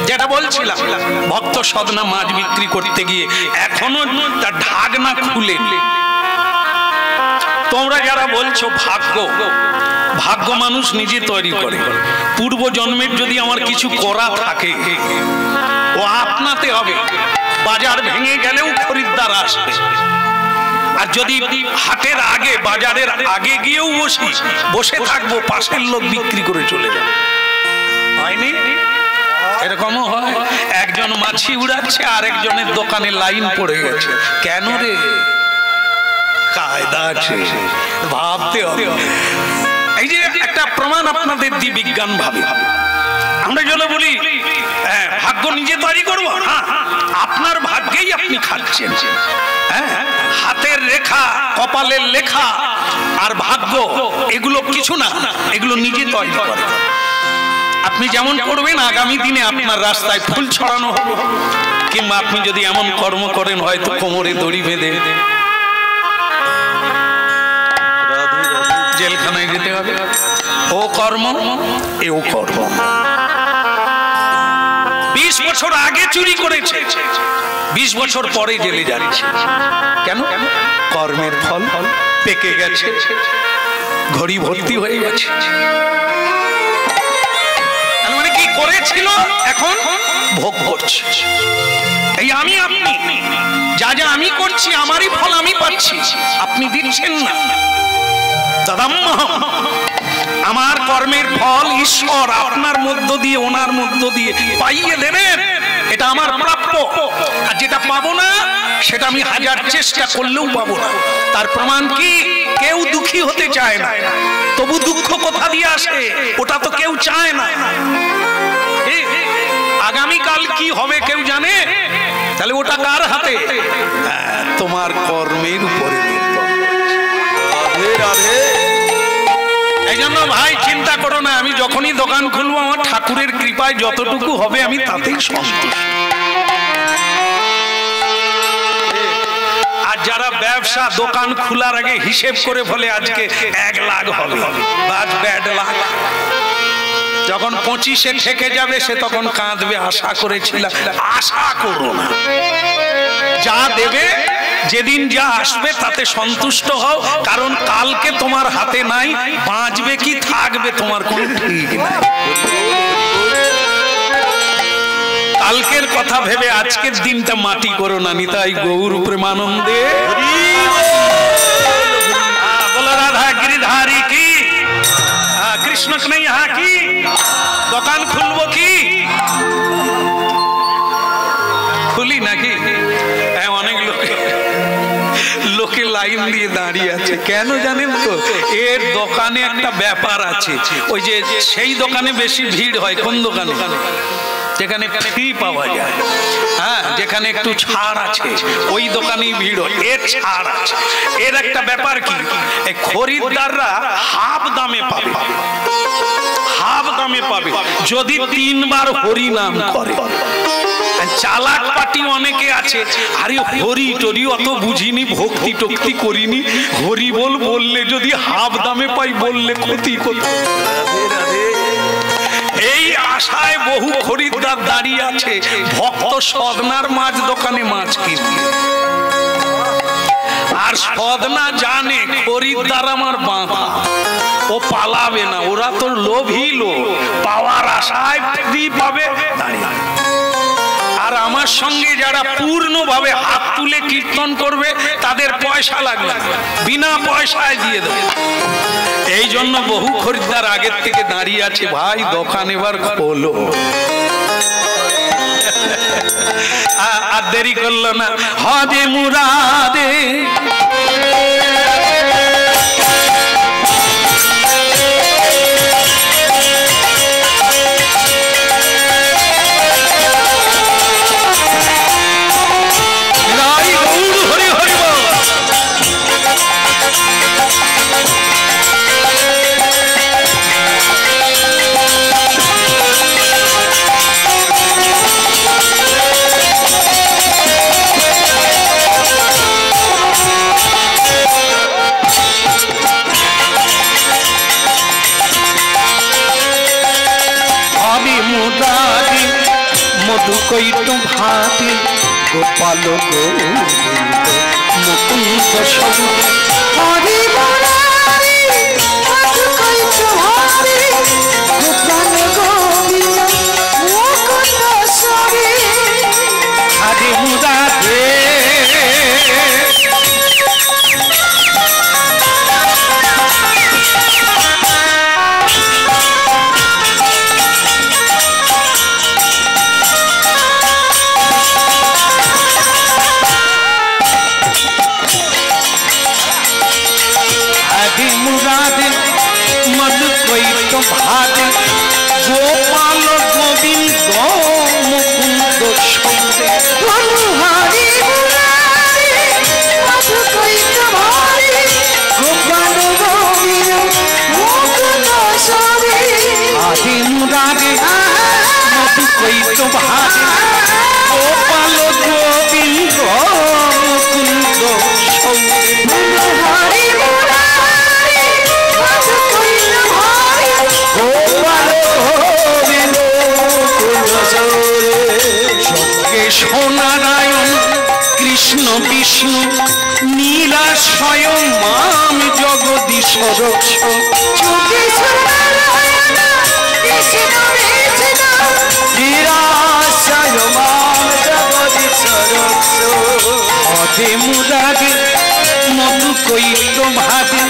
যেটা বলছিলাম ভক্ত সদনা মাছ বিক্রি করতে গিয়ে এখনো তার ঢাকনা খুলে। তোমরা যারা বলছো ভাগ্য, ভাগ্য মানুষ নিজে তৈরি করে। পূর্ব জন্মের যদি আমার কিছু করা থাকে, ও আপনাতে হবে। বাজার ভেঙে গেলেও খরিদ্দার আসবে। আর যদি হাটের আগে, বাজারের আগে গিয়েও বসে থাকবো, পাশের লোক বিক্রি করে চলে যাবে। হয়নি? এরকমও হয়। একজন মাছি উড়াচ্ছে, আরেকজনের দোকানে লাইন পড়ে গেছে। কেন রে? কায়দা আছে, ভাবতে হবে। এই যে একটা প্রমাণ আপনাদের দি বিজ্ঞান ভাবে। আমরা যেন বলি ভাগ্য নিজে তৈরি করবো, আপনার ভাগ্যেই আপনি খাচ্ছেন। হাতের রেখা, কপালের লেখা আর ভাগ্য এগুলো কিছু না, এগুলো নিজে তৈরি করে। আপনি যেমন করবেন, আগামী দিনে আপনার রাস্তায় ফুল ছড়ানো হবে। কিংবা আপনি যদি এমন কর্ম করেন, হয়তো কোমরে দড়ি বেঁধে জেলখানায় যেতে হবে। ও কর্ম, এও কর্ম। 20 বছর আগে চুরি করেছে, 20 বছর পরে জেলে যাচ্ছে। কেন? কর্মের ফল পেকে গেছে, ঘড়ি ভর্তি হয়ে গেছে। মানে কি করেছিল, এখন ভোগ করছে। এই আমি, আপনি যা যা আমি করছি, আমারই ফল আমি পাচ্ছি, আপনি দিচ্ছেন না। আমার কর্মের ফল ঈশ্বর আপনার মধ্য দিয়ে, ওনার মধ্য দিয়ে পাইয়ে দেবেন। এটা আমার প্রাপ্য। আর যেটা পাবো না, সেটা আমি হাজার চেষ্টা করলেও পাবো না। তার প্রমাণ কি? কেউ দুঃখী হতে চায় না, তবু দুঃখ কোথা দিয়ে আসে? ওটা তো কেউ চায় না। আগামীকাল কি হবে কেউ জানে? তাহলে ওটা কার হাতে? তোমার কর্মের উপরে। এই জন্য ভাই চিন্তা করো না, আমি যখনই দোকান খুলবো, আমার ঠাকুরের কৃপায় যতটুকু হবে আমি তাতেই সন্তুষ্ট। আর যারা ব্যবসা দোকান খোলার আগে হিসেব করে বলে আজকে 1 লাখ হবে, বাদ 1.5 লাখ, যখন 25-এ ঠেকে যাবে সে তখন কাঁদবে। আশা করেছিলাম। আশা করো না, যা দেবে, যেদিন যা আসবে তাতে সন্তুষ্ট হও। কারণ কালকে তোমার হাতে নাই, বাঁচবে কি থাকবে তোমার কোনো ঠিক নাই। কালকের কথা ভেবে আজকের দিনটা মাটি করো না। নিতাই গৌর প্রেমানন্দে বলো রাধা গিরিধারী কি, কৃষ্ণ কন্হैया কি। দোকান খুলবো কি? খুলি নাকি? অনেক লোকে লাইন দিয়ে দাঁড়িয়ে আছে। কেন জানেন তো? এর দোকানে একটা ব্যাপার আছে। ওই যে সেই দোকানে বেশি ভিড় হয়। কোন দোকানে? যেখানে ফ্রি পাওয়া যায়, যেখানে একটু ছাড় আছে, ওই দোকানেই ভিড় হয়। এর ছাড় আছে। এর একটা ব্যাপার কি, এই খরিদ্দাররা হাফ দামে পাবে, হাফ দামে পাবে যদি 3 বার হরি নাম করে। চালাক পাটি অনেকে আছে, আরে হরি টরি অত বুঝিনি, ভক্তি টক্তি করিনি, হরি বললে যদি হাফ দামে পাই, বললে ক্ষতি কোথায়? এই আশায় বহু খরিদ্দার দাঁড়িয়ে আছে ভক্ত সদনার মাছ দোকানে মাছ কিনবে। আর সদনা জানে খরিদ্দার আমার বাঁধা, ও পালাবে না, ওরা তোর লোভী লোক, পাওয়ার আশায় ফ্রি পাবে দাঁড়িয়ে। আর আমার সঙ্গে যারা পূর্ণভাবে হাত তুলে কীর্তন করবে তাদের পয়সা লাগবে, বিনা পয়সায় দিয়ে দেবে। এই জন্য বহু খরিদ্দার আগের থেকে দাঁড়িয়ে আছে, ভাই দোকান এবার খোলো। আর দেরি করলো না, হদে মুরাদে মধুকৈট ভাতে গোপাল গোবিন্দ মুকুন্দ সবে হরি মুরারি মধুকৈট ভাতে গোপাল গোবিন্দ মুকুন্দ সবে হরি মুরারি ভাতে গোপাল গোবিন্দ মুকুন্দ সবে হরি মুরারি মধুকৈট ভাতে গোপাল গোবিন্দ মুকুন্দ সবে হরি মুরারি মধুকৈট ভাতে গোপাল গোবিন্দ মুকুন্দ সবে হরি সোনারায়ণ কৃষ্ণ বিষ্ণু নীলা স্বয়ং মাম জগদীশ রক্ষ হদে মুরারি মধুকৈট ভাতে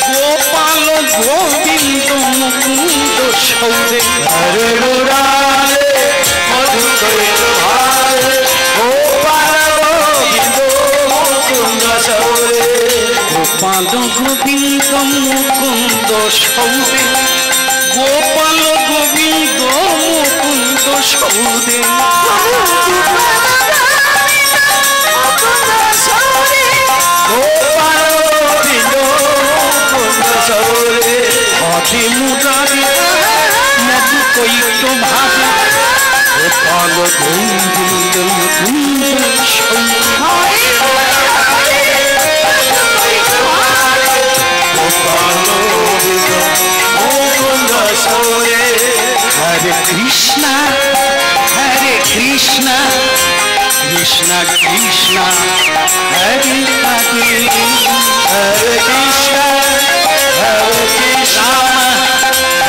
গোপাল গোবিন্দ মুকুন্দ সৌরে হরে মুরারি মধুকৈট ভাতে গোপাল গোবিন্দ মুকুন্দ সৌরে গোপাল গোবিন্দ মুকুন্দ সৌরে গোপাল গোবিন্দ মুকুন্দ সৌরে হদে মুরারি মধুকৈট ভাতে গোপাল গোবিন্দ মুকুন্দ সৌরে হরে কৃষ্ণ কৃষ্ণ কৃষ্ণ কৃষ্ণ হরে হরে হরে কৃষ্ণ হরে কৃষ্ণ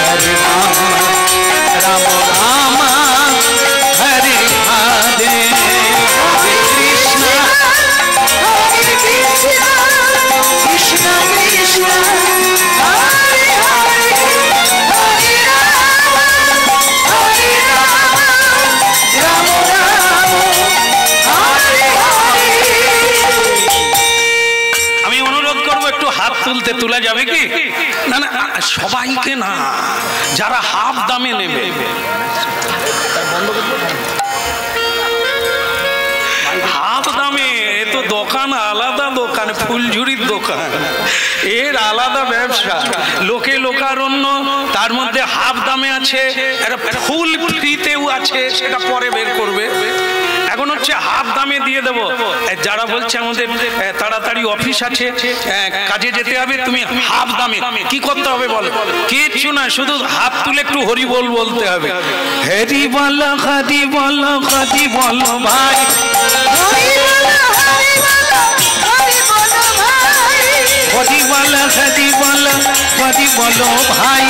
হরে রাম রাম রাম হরে হরে হরে কৃষ্ণ হরে কৃষ্ণ কৃষ্ণ কৃষ্ণ হরে হরে হরে রাম হরে রাম রাম রাম হরে হরে। আমি অনুরোধ করবো একটু হাত তুলতে, তোলা যাবে কি? না না, সবাইকে না, যারা হাফ দামে নেবে। হাফ দামে তো দোকান আলাদা, দোকান ফুলঝুরির দোকান, এর আলাদা ব্যবসা, লোকে লোকারণ্য, তার মধ্যে হাফ দামে আছে, ফুল ফ্রিতেও আছে, সেটা পরে বের করবে। এখন হচ্ছে হাফ দামে দিয়ে দেবো। যারা বলছে আমাদের তাড়াতাড়ি অফিস আছে, কাজে যেতে হবে, তুমি হাফ দামে কি করতে হবে বলো? কিচ্ছু না, শুধু হাত তুলে একটু হরি বল বলতে হবে। হরি বল হরি বল হরি বল ভাই, হরি বল হরি বল হরি বল হরি বলো হরি বলো হরি বলো ভাই,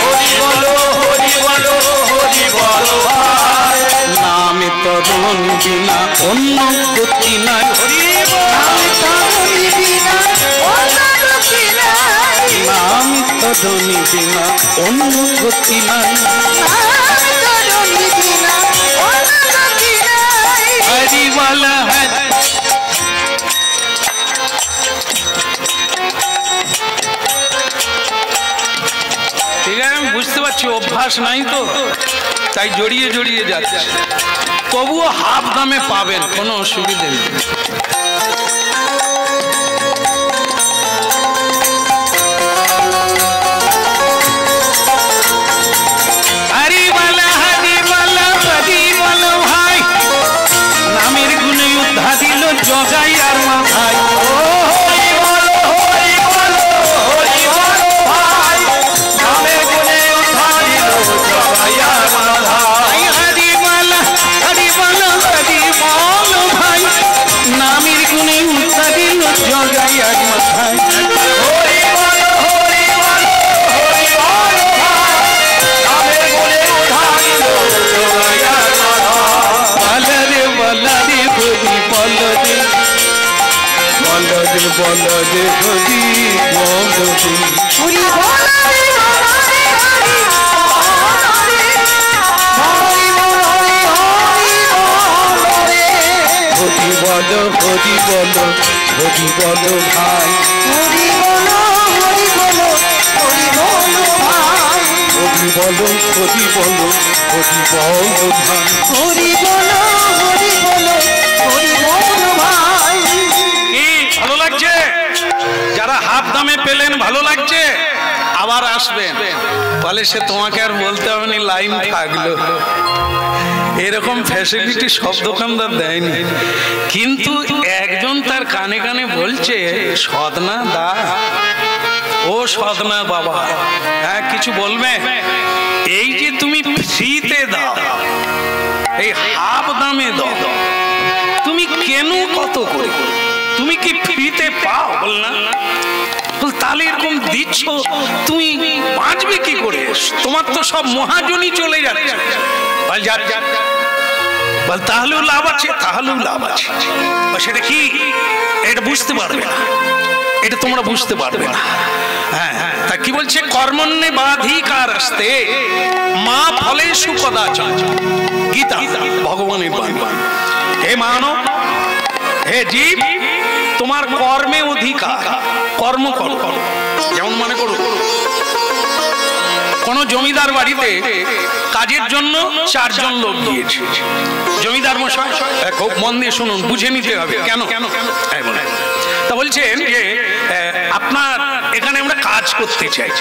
হরি বলো হরি বলো হরি বলো ভাই। নাম তরুণ বিনা অন্য গতি নাই, হরি নাম তরুণ বিনা অন্য গতি নাই, নাম তরুণ বিনা অন্য গতি নাই, নাম তরুণ বিনা অন্য গতি নাই। হরি বলো হরি। ঠিক আছে, আমি বুঝতে পারছি অভ্যাস নাই তো, তাই জড়িয়ে জড়িয়ে যাচ্ছে, তবুও হাফ দামে পাবেন, কোনো অসুবিধে নেই। হরি বলো হরি বলো হরি বলো ভাই, নামের গুণে উদ্ধা দিল জগাই আর মাথায়। হরি বলো হরি বলো হরি বলো ভাই, নামে গুণে উদ্ধারিল জগাই আর মাথায়। হরি বলো হরি বলো হরি বলো ভাই, নামের গুণে উদ্ধা দিল জগাই আর মাথায়। হরি বলো হরি বলো হরি বলো ভাই, নামে গুণে উদ্ধারিল জগাই আর মাথায়। বলো রে বলো রে হরি বলো রে, বলো রে বলো রে হরি বলো রে। হরি বলো রে বলো রে হরি বলো রে, হরি বলো রে হরি বলো রে। হরি বলো হরি বলো হরি বলো ভাই, হরি বলো হরি বলো হরি বলো ভাই, হরি বলো হরি বলো হরি বলো ভাই। হরি বলো হরি বলো হরি বলো ভাই। কি ভালো লাগছে? যারা হাফ দামে পেলেন ভালো লাগছে? আবার আসবেন, বলে সে তোমাকে আর বলতে হবে না, লাইন থাকলো। এরকম ফ্যাসিলিটি সব দোকানদার দেয়নি, কিন্তু একজন তার কানে কানে বলছে, সদনা দা, ও সদনা বাবা, হ্যাঁ কিছু বলবে? এই যে তুমি ফ্রিতে দাও, এই হাফ দামে দাও, তুমি কেন কত করে? তুমি কি ফ্রিতে পাও? বল না, তাহলে এরকম দিচ্ছ, তুমি বাঁচবে কি করে? তোমার তো সব মহাজনই চলে যাচ্ছে। বল যা, বল তাহলেও লাভ আছে, তাহলেও লাভ আছে। সেটা কি? এটা বুঝতে পারবে না, এটা তোমরা বুঝতে পারবে না। হ্যাঁ, তা কি বলছে? কর্মণ্যে বাধিকার আসতে মা ফলেষু কদাচন, গীতা ভগবানের বাণী। হে মানব, হে জীব, তোমার কর্মে অধিকার, কর্ম করো। যেমন মনে করো, কোন জমিদার বাড়িতে কাজের জন্য 4 জন লোক দিয়েছে। জমিদার মশাই, খুব মন দিয়ে শুনুন, বুঝে নিতে হবে কেন। তা বলছেন যে আপনার এখানে আমরা কাজ করতে চাই,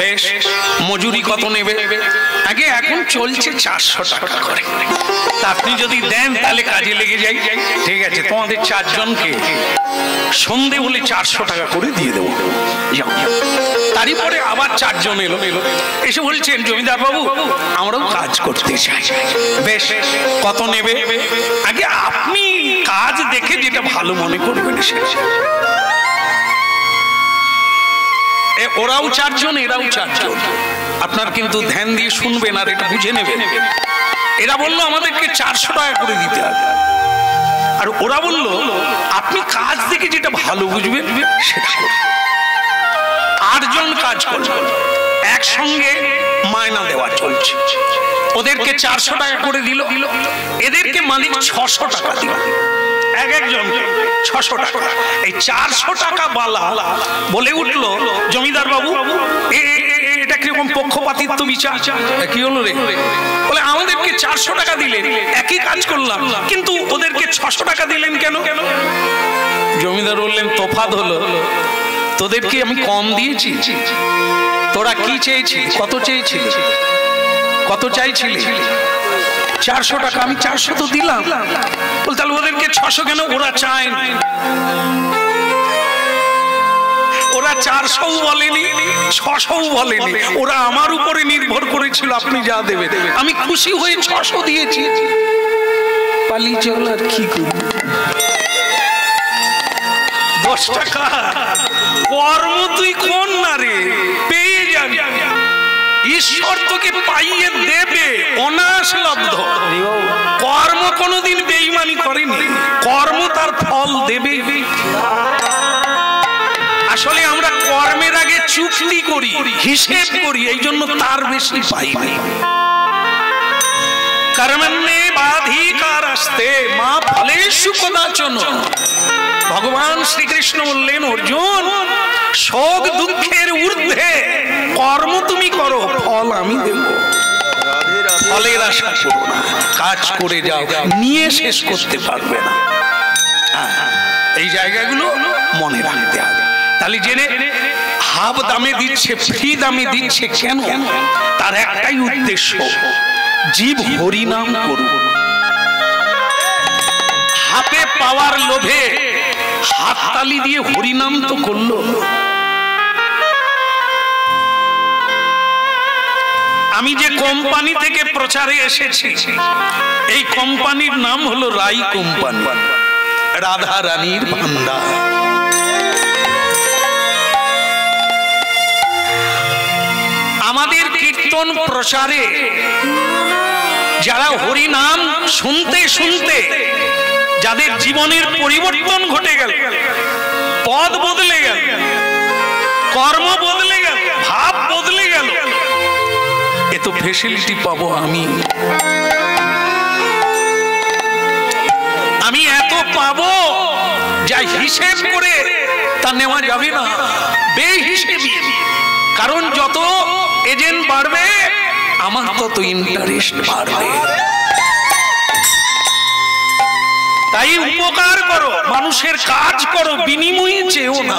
বেশ, মজুরি কত নেবে? আগে এখন চলছে 400 টাকা করে, তা আপনি যদি দেন তাহলে কাজে লেগে যাই। ঠিক আছে, তোমাদের 4 জনকে সন্ধে হলে 400 টাকা করে দিয়ে দেবো। তারই পরে আবার 4 জন এলো, এসে বলছেন, জমিদার বাবু আমরাও কাজ করতে চাই, বেশ, কত নেবে? আগে আপনি কাজ দেখে যেটা ভালো মনে করবেন সেটা। ওরাও 4 জন, এরাও 4 জন, আপনার কিন্তু ধ্যান দিয়ে শুনবেন আর এটা বুঝে নেবেন। এরা বললো আমাদেরকে 400 টাকা করে দিতে হবে, আর ওরা বললো আপনি কাজ দেখে যেটা ভালো বুঝবেন সেটা। 8 জন কাজ করবে, একসঙ্গে মায়না দেওয়া চলছে। ওদেরকে 400 টাকা করে দিল, এদেরকে মালিক 600 টাকা দিল, একজন 600 টাকা। এই 400 টাকা বালা বলে উঠলো, জমিদার বাবু এটা কিরকম পক্ষপাতিত্ব বিচার? কি হলো রে? বলে আমাদেরকে 400 টাকা দিলেন, একই কাজ করলাম, কিন্তু ওদেরকে 600 টাকা দিলেন কেন? জমিদার বললেন, তফাৎ হলো, তোদেরকে আমি কম দিয়েছি, তোরা কি চেয়েছিস? কত চেয়েছিলি? কত চাইছিলি? 400 টাকা, আমি 400 তো দিলাম। বল তাহলে ওদেরকে 600 কেন? ওরা চায় না, ওরা 400 বলেনি, 600 বলেনি, ওরা আমার উপরে নির্ভর করেছিল আপনি যা দেবে। আমি খুশি হয়ে 600 দিয়েছি, পালিয়ে চল আর কি করব। 10 টাকা কর্ম তুই কোন না রে, পেয়ে যাবি। ঈশ্বর তোকে পাইয়ে দেবে অনায়াস লব্ধ। কর্ম কোনোদিন বেঈমানি করেনি, কর্ম তার ফল দেবে। আসলে আমরা কর্মের আগে চুক্তি করি, হিসেব করি, এই জন্য তার বেশি পাই না। কর্মণ্যে বাধিকারস্তে মা ফলেষু কদাচন। ভগবান শ্রীকৃষ্ণ বললেন, অর্জুন শোক দুঃখের ঊর্ধ্বে কর্ম তুমি করো, ফল আমি দেব। ফলের আশা করো না, কাজ করে যাও, নিয়ে শেষ করতে পারবে না। এই জায়গাগুলো মনে রাখতে হবে। তাহলে জেনে হাফ দামে দিচ্ছে, ফ্রি দামে দিচ্ছে কেন? তার একটাই উদ্দেশ্য, জীব হরিনাম করুক। হাতে পাওয়ার লোভে হাততালি দিয়ে হরিনাম তো করলো। আমি যে কোম্পানি থেকে প্রচারে এসেছি, এই কোম্পানির নাম হলো রাই কোম্পানি, রাধা রানীর ভান্ডার। আমাদের কীর্তন প্রচারে যারা হরিনাম শুনতে শুনতে যাদের জীবনের পরিবর্তন ঘটে গেল, পদ বদলে গেল, কর্ম বদলে গেল, ভাব বদলে গেল, এত ফেসিলিটি পাবো আমি এত পাবো যা হিসেব করে তা নেওয়া যাবে না, বেহিসেবি। কারণ যত এজেন্ট বাড়বে আমার তত ইন্টারেস্ট বাড়বে। তাই উপকার করো, মানুষের কাজ করো, বিনিময়ে চেও না।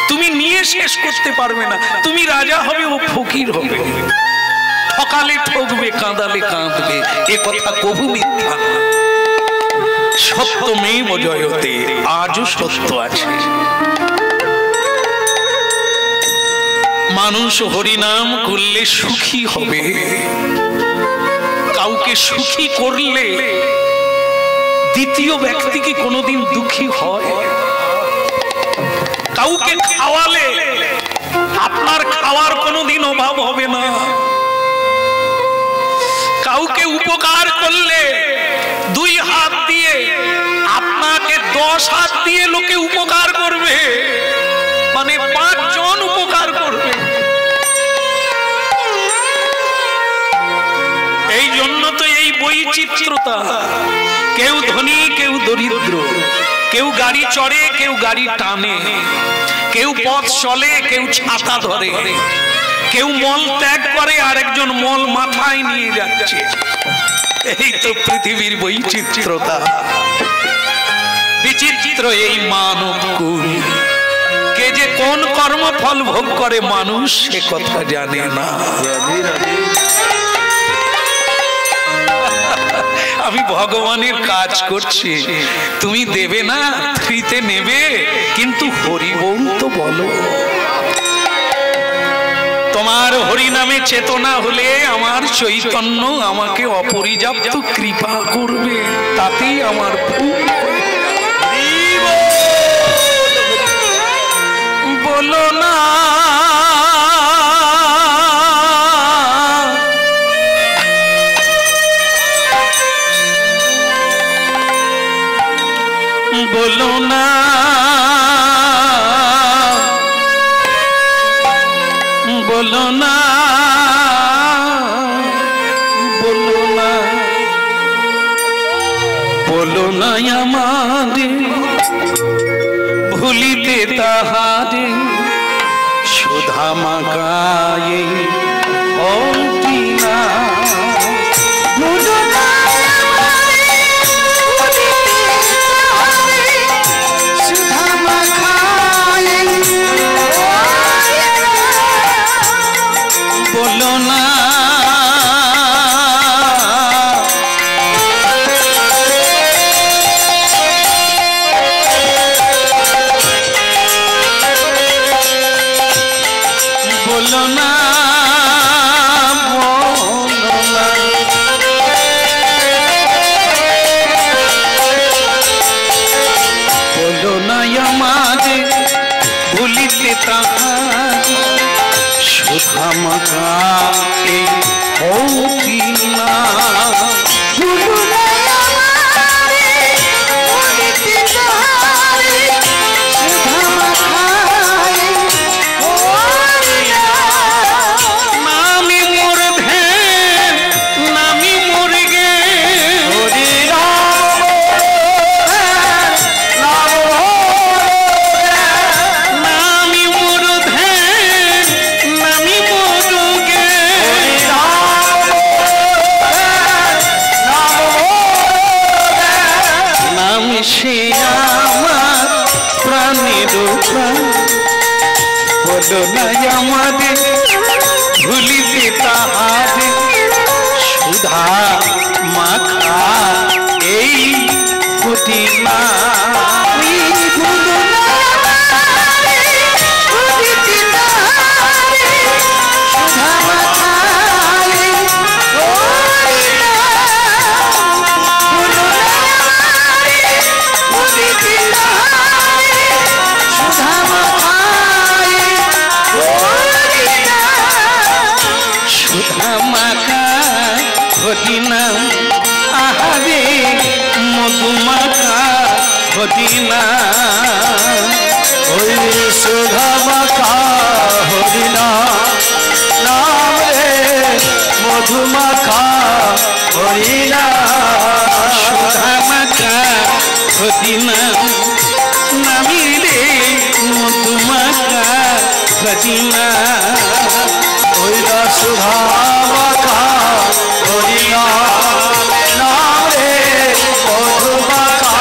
তুমি নিয়ে শেষ করতে পারবে না, তুমি রাজা হবে ও ফকির হবে। ঠকালে ঠকবে, কাঁদালে কাঁদবে, এ কথা কবু মিথ্যা না। সত্যমেব জয়তে, আজও সত্য আছে। মানুষ হরিনাম করলে সুখী হবে। কাউকে সুখী করলে দ্বিতীয় ব্যক্তি কি কোনোদিন দুঃখী হয়? কাউকে খাওয়ালে আপনার খাওয়ার কোনোদিন অভাব হবে না। কাউকে উপকার করলে 2 হাত দিয়ে আপনাকে 10 হাত দিয়ে লোকে উপকার করবে, মানে 5 জন উপকার করবে। এই জন্য তো এই বৈচিত্র্যতা। কেউ ধনী, কেউ দরিদ্র, কেউ গাড়ি চড়ে, কেউ গাড়ি টানে, কেউ পথ চলে, কেউ ছাতা ধরে, কেউ মল ত্যাগ করে, আরেকজন মল মাথায় নিয়ে যাচ্ছে। এই তো পৃথিবীর বৈচিত্র্যতা। বিচিত্র এই মানব কুল। কে যে কোন কর্মফল ভোগ করে মানুষ সে কথা জানে না। আমি ভগবানের কাজ করছি, তুমি দেবে না, ফ্রিতে নেবে, কিন্তু হরি বল তো বলো। তোমার হরি নামে চেতনা হলে আমার চৈতন্য আমাকে অপরিযাপ্ত কৃপা করবে, তাতেই আমার ফুল। বলো না বলো না বলো না বলো না বলো না আমারে ভুলিতে তাহারে সুধা মাগায়ে অটিনা। বলো না বলো না বলো না বলো সুধামাখা এই হৌতি না আমাদের ভুলিতে তাহারে সুধা মাখা এই ফুটি না ঘটিনা আহারে মধুমাখা ঘটিনা ওই সুধামাখা হরিনা নাম রে মধুমাখা হরিনা সুধামাখা ঘটিনা নামি রে মধুমাখা ঘটিনা ওই সুধামাখা হরিনা নাম রে মধুমাখা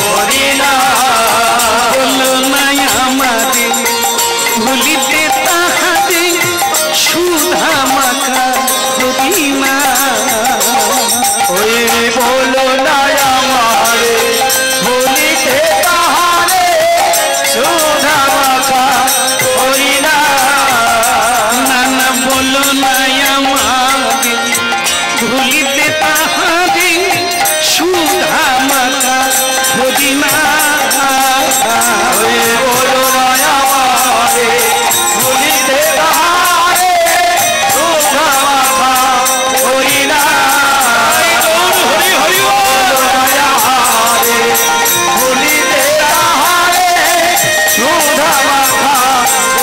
হরিনা বলো নাই আমাদের ভুলিতে তাহারে সুধামাখা ঘটিনা ওই বলো নাই আমারে ভুলিতে তাহারে সুধামাখা হরিনা নানা বলো নাই আমাদের ভুলিতে তাহারে সুধামাখা ঘটিনা ওই বলো নাই আমারে ভুলিতে তাহারে সুধামাখা হরিনা হরি হরি বলো নাই আমারে ভুলিতে তাহারে সুধামাখা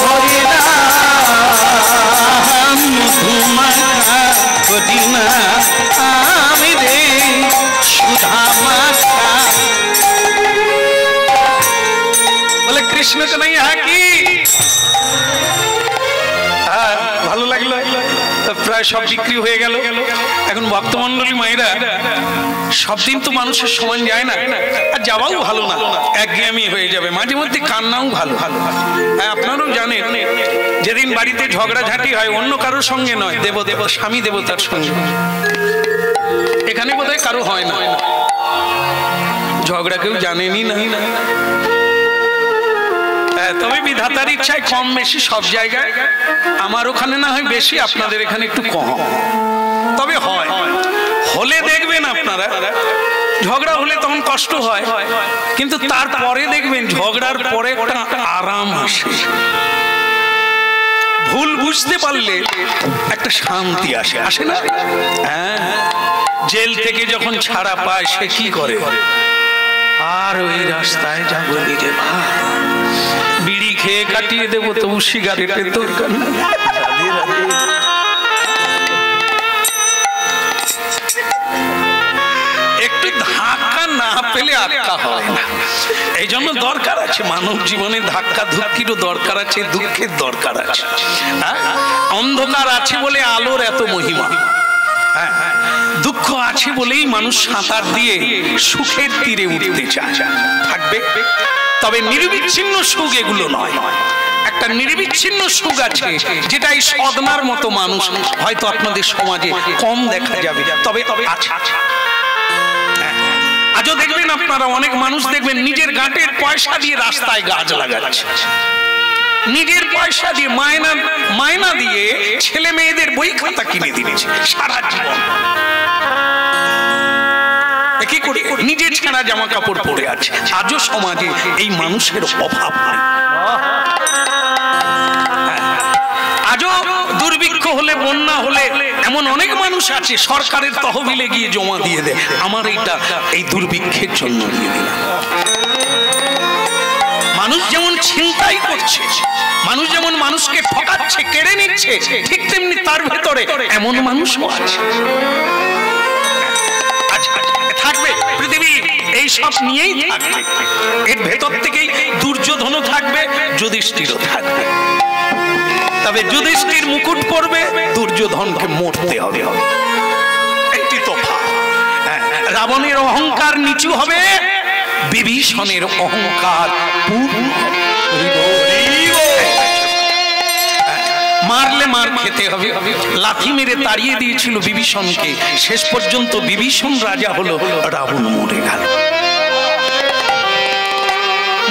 হরিনা মধুমাখা ঘটিনা আমি রে সুধামাখা বলে কৃষ্ণ কানাইয়া কি ভালো লাগলো প্রায় সব বিক্রি হয়ে গেল এখন ভক্তমন্ডলী মায়েরা সব দিন তো মানুষের সমান যায় না আর যাওয়াও ভালো না একঘেয়েমি হয়ে যাবে মাঝে মধ্যে কান্নাও ভালো হ্যাঁ আপনারাও জানেন যেদিন বাড়িতে ঝগড়াঝাটি হয় অন্য কারোর সঙ্গে নয় দেব স্বামী দেবতার সঙ্গে এখানে বোধহয় কারো হয় না ঝগড়া কেউ জানেনি না তবে বিধাতার ইচ্ছায় কম বেশি সব জায়গায় আমার ওখানে না হয় বেশি আপনাদের এখানে একটু কম তবে হয় হলে দেখবেন আপনারা ঝগড়া হলে তখন কষ্ট হয় কিন্তু তারপরে দেখবেন ঝগড়ার পরে একটা আরাম আসে ভুল বুঝতে পারলে একটা শান্তি আসে আসে না হ্যাঁ জেল থেকে যখন ছাড়া পায় সে কি করে আর ওই রাস্তায় যাবো নিজে বিড়ি খেয়ে কাটিয়ে দেবো তবু সিগারেটের দরকার না একটু ধাক্কা না পেলে আটকা হয় না এই জন্য দরকার আছে মানব জীবনে ধাক্কা ধুক্কিরও দরকার আছে দুঃখের দরকার আছে অন্ধকার আছে বলে আলোর এত মহিমা দুঃখ আছে বলেই মানুষ সাঁতার দিয়ে সুখের তীরে উঠতে চায় থাকবে তবে নির্বিচ্ছিন্ন সুখ এগুলো নয় একটা নির্বিচ্ছিন্ন সুখ আছে যেটা এই সদনার মতো মানুষ হয়তো আপনাদের সমাজে কম দেখা যাবে তবে আছে আজও দেখবেন আপনারা অনেক মানুষ দেখবেন নিজের গাঁটের পয়সা দিয়ে রাস্তায় গাছ লাগাচ্ছে নিজের পয়সা দিয়ে মায়না দিয়ে ছেলে মেয়েদের বই খাতা কিনে দিয়েছে সারা জীবন কি করে নিজে ছাড়া জামা কাপড় পরে আছে আজও সমাজে এই মানুষের অভাব নাই আজও হলে বন্যা হলে এমন অনেক মানুষ আছে সরকারের তহবিলে গিয়ে জমা দিয়ে দেয়, আমার এইটা এই দুর্ভিক্ষের জন্য দিয়ে দিলাম। মানুষ যেমন ছিনতাই করছে, মানুষ যেমন মানুষকে ঠকাচ্ছে, কেড়ে নিচ্ছে, ঠিক তেমনি তার ভেতরে এমন মানুষও আছে। থাকবে পৃথিবী এই সব নিয়েই থাকবে, এর ভেতর থেকেই দুর্যোধনও থাকবে, যুধিষ্ঠিরও থাকবে। তবে যুধিষ্ঠির মুকুট পরবে, দুর্যোধনকে মরতে হবে। একটি তোফা। রাবণের অহংকার নিচু হবে, বিভীষণের অহংকার মারলে মার খেতে হবে। লাথি মেরে তাড়িয়ে দিয়েছিল বিভীষণকে, শেষ পর্যন্ত বিভীষণ রাজা হলো, রাবণ মরে গেল।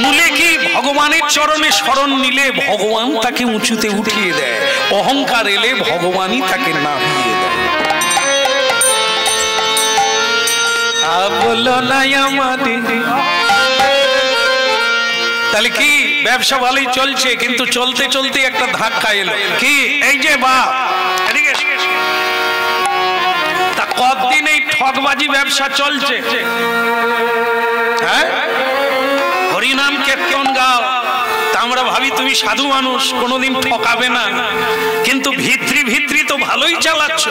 মূলে কি ভগবানের চরণে শরণ নিলে ভগবান তাকে উঁচুতে উঠিয়ে দেয়, অহংকার এলে ভগবানই তাকে নামিয়ে দেয়। তাহলে কি ব্যবসা ভালোই চলছে, কিন্তু চলতে চলতে একটা ধাক্কা এলো। কি? এই যে বাপ, তা কতদিন এই ঠকবাজি ব্যবসা চলছে? হ্যাঁ, হরিনাম কীর্তন গাও, তা আমরা ভাবি তুমি সাধু মানুষ, কোনোদিন ঠকাবে না, কিন্তু ভিত্রি ভিত্রি তো ভালোই চালাচ্ছ।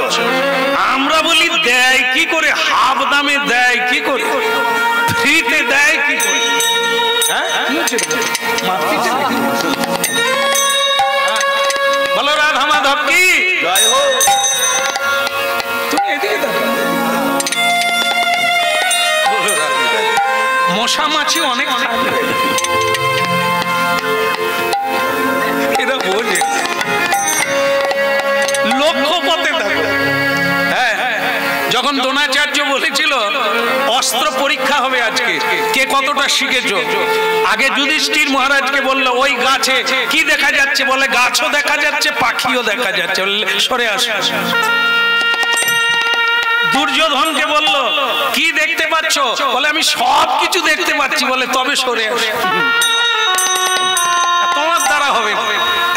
আমরা বলি দেয় কি করে, হাফ দামে দেয় কি করে, ফ্রিতে দেয় কি করে? বলো রাধা মাধব কি জয় হোক। মশা মাছি অনেক এরা বোঝে, লক্ষ্য পথে থাকে। হ্যাঁ, যখন দ্রোণাচার্য বলেছিল অস্ত্র পরীক্ষা হবে আজকে, কে কতটা শিখেছো, আগে যুধিষ্ঠির মহারাজকে বললো ওই গাছে কি দেখা যাচ্ছে, বলে গাছও দেখা যাচ্ছে, পাখিও দেখা যাচ্ছে, সরে আসো। দুর্যোধনকে বলল কি দেখতে পাচ্ছ, বলে আমি সব কিছু দেখতে পাচ্ছি, বলে তবে সরে আসো, তোমার দ্বারা হবে।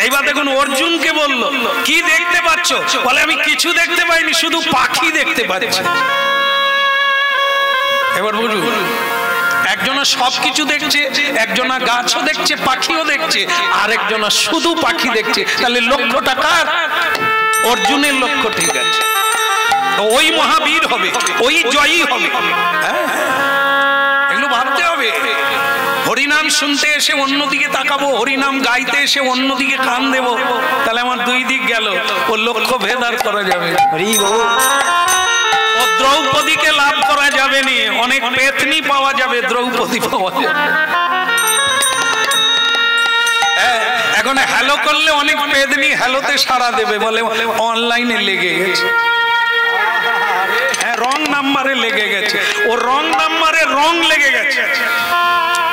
এইবার দেখুন অর্জুনকে বলল কি দেখতে পাচ্ছ, বলে আমি কিছু দেখতে পাইনি, শুধু পাখি দেখতে পাচ্ছি। এবার বুঝুন, একজনা সবকিছু দেখছে, একজনা গাছও দেখছে, পাখিও দেখছে, আর একজনা শুধু পাখি দেখছে। তাহলে লক্ষ্যটা কার? অর্জুনের লক্ষ্য ঠিক আছে, ওই মহাবীর হবে, ওই জয়ী হবে। এগুলো ভাবতে হবে। হরিনাম শুনতে এসে অন্যদিকে তাকাবো, হরিনাম গাইতে এসে অন্যদিকে কান দেবো, তাহলে আমার দুই দিক গেল, ও লক্ষ্য ভেদ আর করা যাবে। দ্রৌপদীকে লাভ করা যাবে না, অনেক পেতনি পাওয়া যাবে, দ্রৌপদী পাওয়া যাবে। এখন হ্যালো করলে অনেক পেতনি হ্যালোতে সাড়া দেবে, বলে অনলাইনে লেগে গেছে, রং নাম্বারে লেগে গেছে, ও রং নাম্বারে রং লেগে গেছে।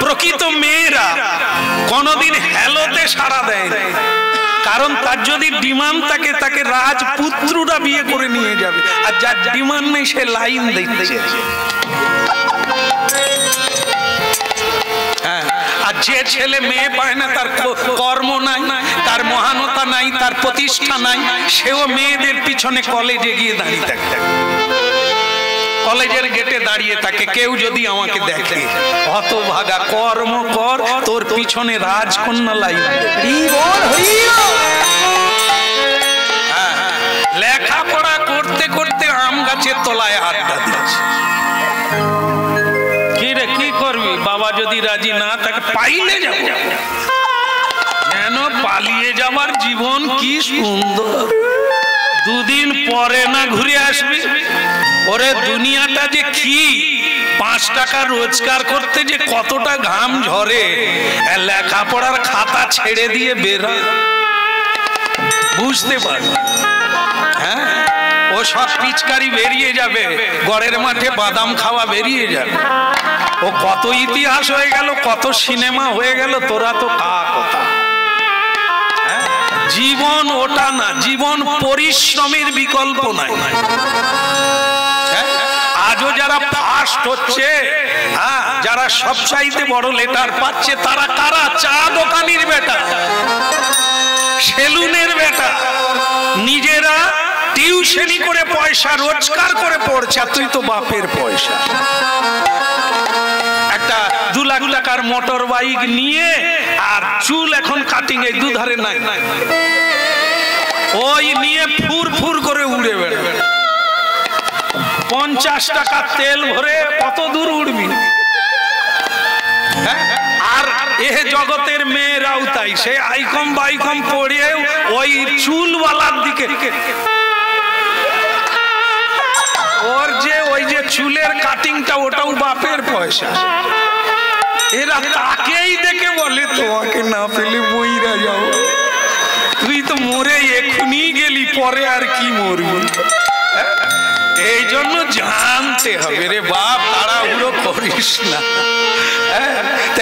প্রকৃত মেয়েরা কোনদিন হ্যালোতে সাড়া দেয় না, কারণ তার যদি ডিমান্ড থাকে তাকে রাজপুত্ররা বিয়ে করে নিয়ে যাবে, আর যার ডিমান্ড নেই সে লাইন দিচ্ছে। আর যে ছেলে মেয়ে পায় না, তার কর্ম নাই, তার মহানতা নাই, তার প্রতিষ্ঠা নাই, সেও মেয়েদের পিছনে কলেজে গিয়ে দাঁড়িয়ে থাকে, কলেজের গেটে দাঁড়িয়ে থাকে। কেউ যদি আমাকে দেখে, হতভাগা, কর্ম কর, তোর পিছনে রাজকন্যা লাইন। লেখাপড়া করতে করতে আম গাছের তলায় আড্ডা দিচ্ছে। কি রে, কি করবি? বাবা যদি রাজি না থাকে, পাইলে যাব। যেন পালিয়ে যাবার জীবন কি সুন্দর, দুদিন পরে না ঘুরে আসবি। ওরে দুনিয়াটা যে কি, 5 টাকা রোজগার করতে যে কতটা ঘাম ঝরে, লেখাপড়ার খাতা ছেড়ে দিয়ে বেরা, বুঝতে পারবে। হ্যাঁ, ও সব পিচকারি বেরিয়ে যাবে, গড়ের মাঠে বাদাম খাওয়া বেরিয়ে যাবে। ও কত ইতিহাস হয়ে গেল, কত সিনেমা হয়ে গেল, তোরা তো কা কথা। জীবন ওটা না, জীবন পরিশ্রমের বিকল্প নাই। আজও যারা ফার্স্ট হচ্ছে, যারা সবচাইতে বড় লেটার পাচ্ছে, তারা কারা? চা দোকানির বেটা। সেলুনের বেটা, নিজেরা টিউশনি করে পয়সা রোজগার করে পড়ছে, তুই তো বাপের পয়সা একটা 2 লাখ টাকার মোটর বাইক নিয়ে আর চুল এখন কাটিং এই দুধারে নাই, ওই নিয়ে ফুর ফুর করে উড়ে বেড়াবে। 50 টাকা তেল ভরে কত দূর উড়বি? আর এ জগতের মেয়েরাও তাই, সে আইকম বাইকম পড়িয়ে ওই চুলওয়ালার দিকে, ওর যে ওই যে চুলের কাটিংটা ওটাও বাপের পয়সা। এরা তাকেই দেখে বলে তোমাকে না পেলে মইরা যাও, তুই তো মরে এখুনি গেলি, পরে আর কি মরবি। এই জন্য জানতে হবে রে বাপ, তাড়াহুড়ো করিস না।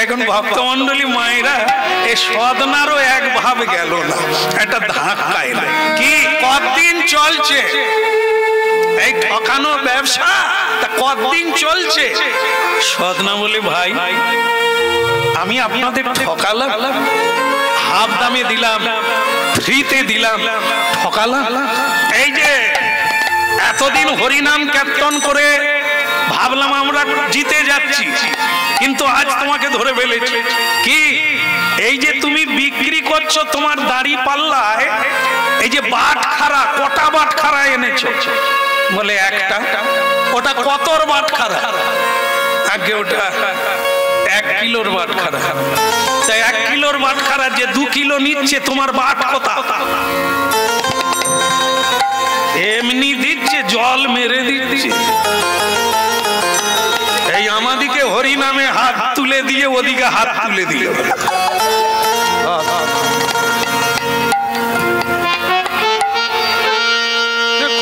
এখন ভক্তমন্ডলী মায়েরা এ সদনারও এক ভাব গেল না, একটা ধাক্কায় না। কি কতদিন চলছে এই ঠকানো ব্যবসা, তা কতদিন চলছে? সদনা বলে ভাই আমি আপনাদের ঠকালাম, হাফ দামে দিলাম, ফ্রিতে দিলাম, ঠকালাম। এই যে এতদিন হরিনাম কীর্তন করে ভাবলাম আমরা জিতে যাচ্ছি, কিন্তু আজ তোমাকে ধরে ফেলেছি। কি এই যে তুমি বিক্রি করছো তোমার দাড়ি পাল্লায়, এই যে বাটখারা, কটা বাটখারা এনেছো? বলে একটা। ওটা কতর বাটখারা? আগে ওটা 1 কিলোর বাটখারা। তাই 1 কিলোর বাটখারা যে 2 কিলো নিচ্ছে, তোমার বাট কত? এমনি দিচ্ছে, জল মেরে দিচ্ছে। এই আমাদিকে হরি নামে হাত তুলে দিয়ে ওদিকে হাত তুলে দিল।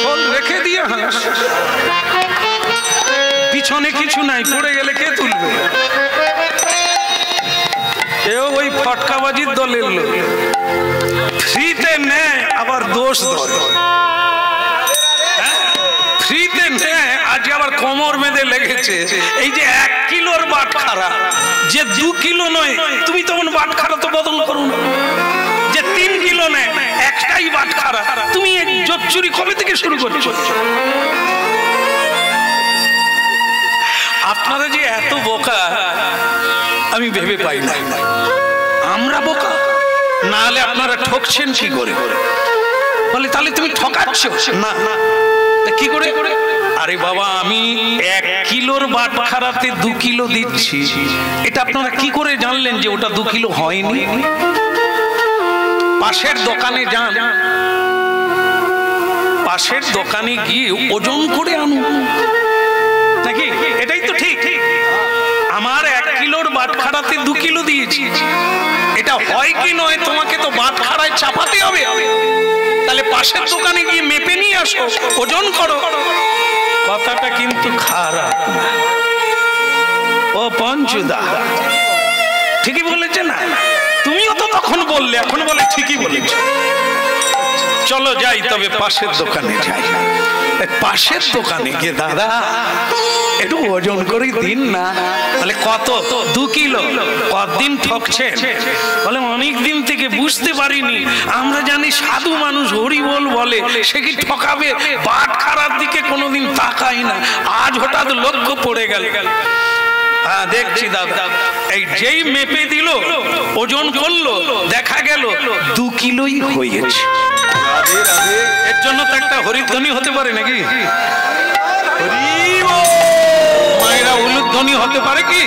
খোল রেখে দিয়ে হাস, পিছনে কিছু নাই, পড়ে গেলে কে তুলবে? কেউ ওই ফটকাবাজির দলের লোক, ফ্রিতে নেয় আবার দোষ ধরে, ফ্রিতে নেয় আজ আবার কোমর বেঁধে লেগেছে। এই যে 1 কিলোর বাটখারা, যে 2 কিলো নয়, তুমি তখন বাটখারা তো বদল করো না। যে 3 কিলো নেয়, একটাই বাটখারা, তুমি জোচ্চুরি কবে থেকে শুরু করছো? আপনারা যে এত বোকা আমি ভেবে পাই না। আমরা বোকা না হলে আপনারা ঠকছেন কি করে? বলে তাহলে তুমি ঠকাচ্ছ না, কি করে? আরে বাবা আমি 1 কিলোর বাটখারাতে 2 কিলো দিচ্ছি, এটা আপনারা কি করে জানলেন যে ওটা 2 কিলো হয়নি? পাশের দোকানে যান, পাশের দোকানে গিয়ে ওজন করে আনুন, নাকি? এটাই তো ঠিক। আমার 1 কিলোর বাটখারাতে 2 কিলো দিয়েছি, এটা হয় কি নয় তোমাকে তো বাটখারায় চাপাতে হবে। তাহলে পাশের দোকানে গিয়ে মেপে নিয়ে আসো, ওজন করো। কথাটা কিন্তু খারাপ। ও পঞ্চুদা ঠিকই বলেছে না? তুমিও তো তখন বললে, এখন বলে ঠিকই বলেছ। চলো যাই তবে পাশের দোকানে যাই। পাশের দোকানে গিয়ে দাদা একটু ওজন করে দিন না। বলে কত? 2 কিলো। কতদিন ঠকছেন? বলে অনেক দিন থেকে, বুঝতে পারিনি। আমরা জানি সাধু মানুষ হরি বল বলে, সে কি ঠকাবে? বাটখারার দিকে কোনোদিন তাকাই না, আজ হঠাৎ লক্ষ্য পড়ে গেল। হ্যাঁ দেখছি দাদা, এই যেই মেপে দিল, ওজন করলো, দেখা গেল 2 কিলোই হয়েছে। এর জন্য তো একটা হরিধ্বনি হতে পারে নাকি? মায়েরা উলুধ্বনি হতে পারে কি?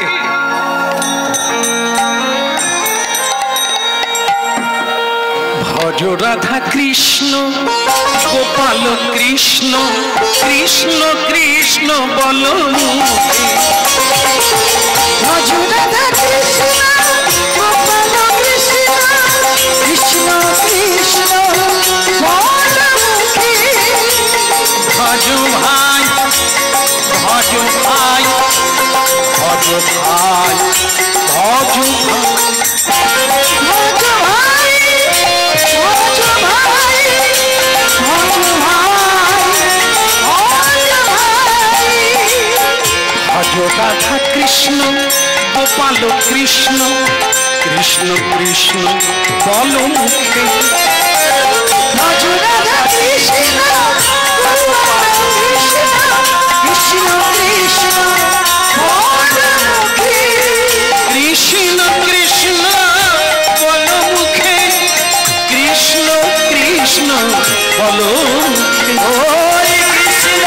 ভজ রাধা কৃষ্ণ গোপাল কৃষ্ণ, কৃষ্ণ কৃষ্ণ বল। ভজ রাধা কৃষ্ণ গোপাল কৃষ্ণ, কৃষ্ণ কৃষ্ণ বল। ভজ ভাই, ভজ ভাই, ভজ ভাই, ভজ ভজ রাধা কৃষ্ণ গোপাল কৃষ্ণ, কৃষ্ণ কৃষ্ণ বল মুখে ভজ রাধা কৃষ্ণ কৃষ্ণ কৃষ্ণ বল মুখে কৃষ্ণ কৃষ্ণ বল মুখে কৃষ্ণ কৃষ্ণ বল মুখে ওই কৃষ্ণ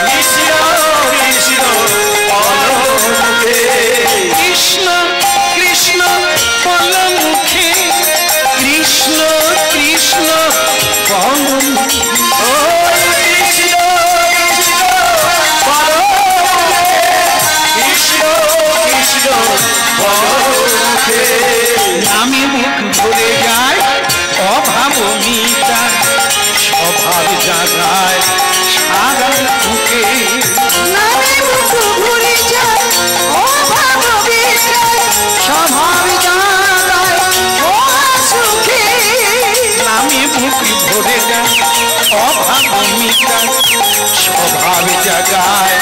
কৃষ্ণ কৃষ্ণ বলো মুখে কৃষ্ণ কৃষ্ণ বল মুখে কৃষ্ণ কৃষ্ণ বল মুখে ওই কৃষ্ণ কৃষ্ণ বলো কৃষ্ণ কৃষ্ণ বলো মুখে নামে মুখ ভরে যায় অভাব মিটায় স্বভাব জাগায় সারা মুখে নামে মুখ ভরে যায় অভাব বিটায় স্বভাব জাগায় ও সুখে নামে মুখ ভরে যায় অভাব মিটায় স্বভাব জাগায়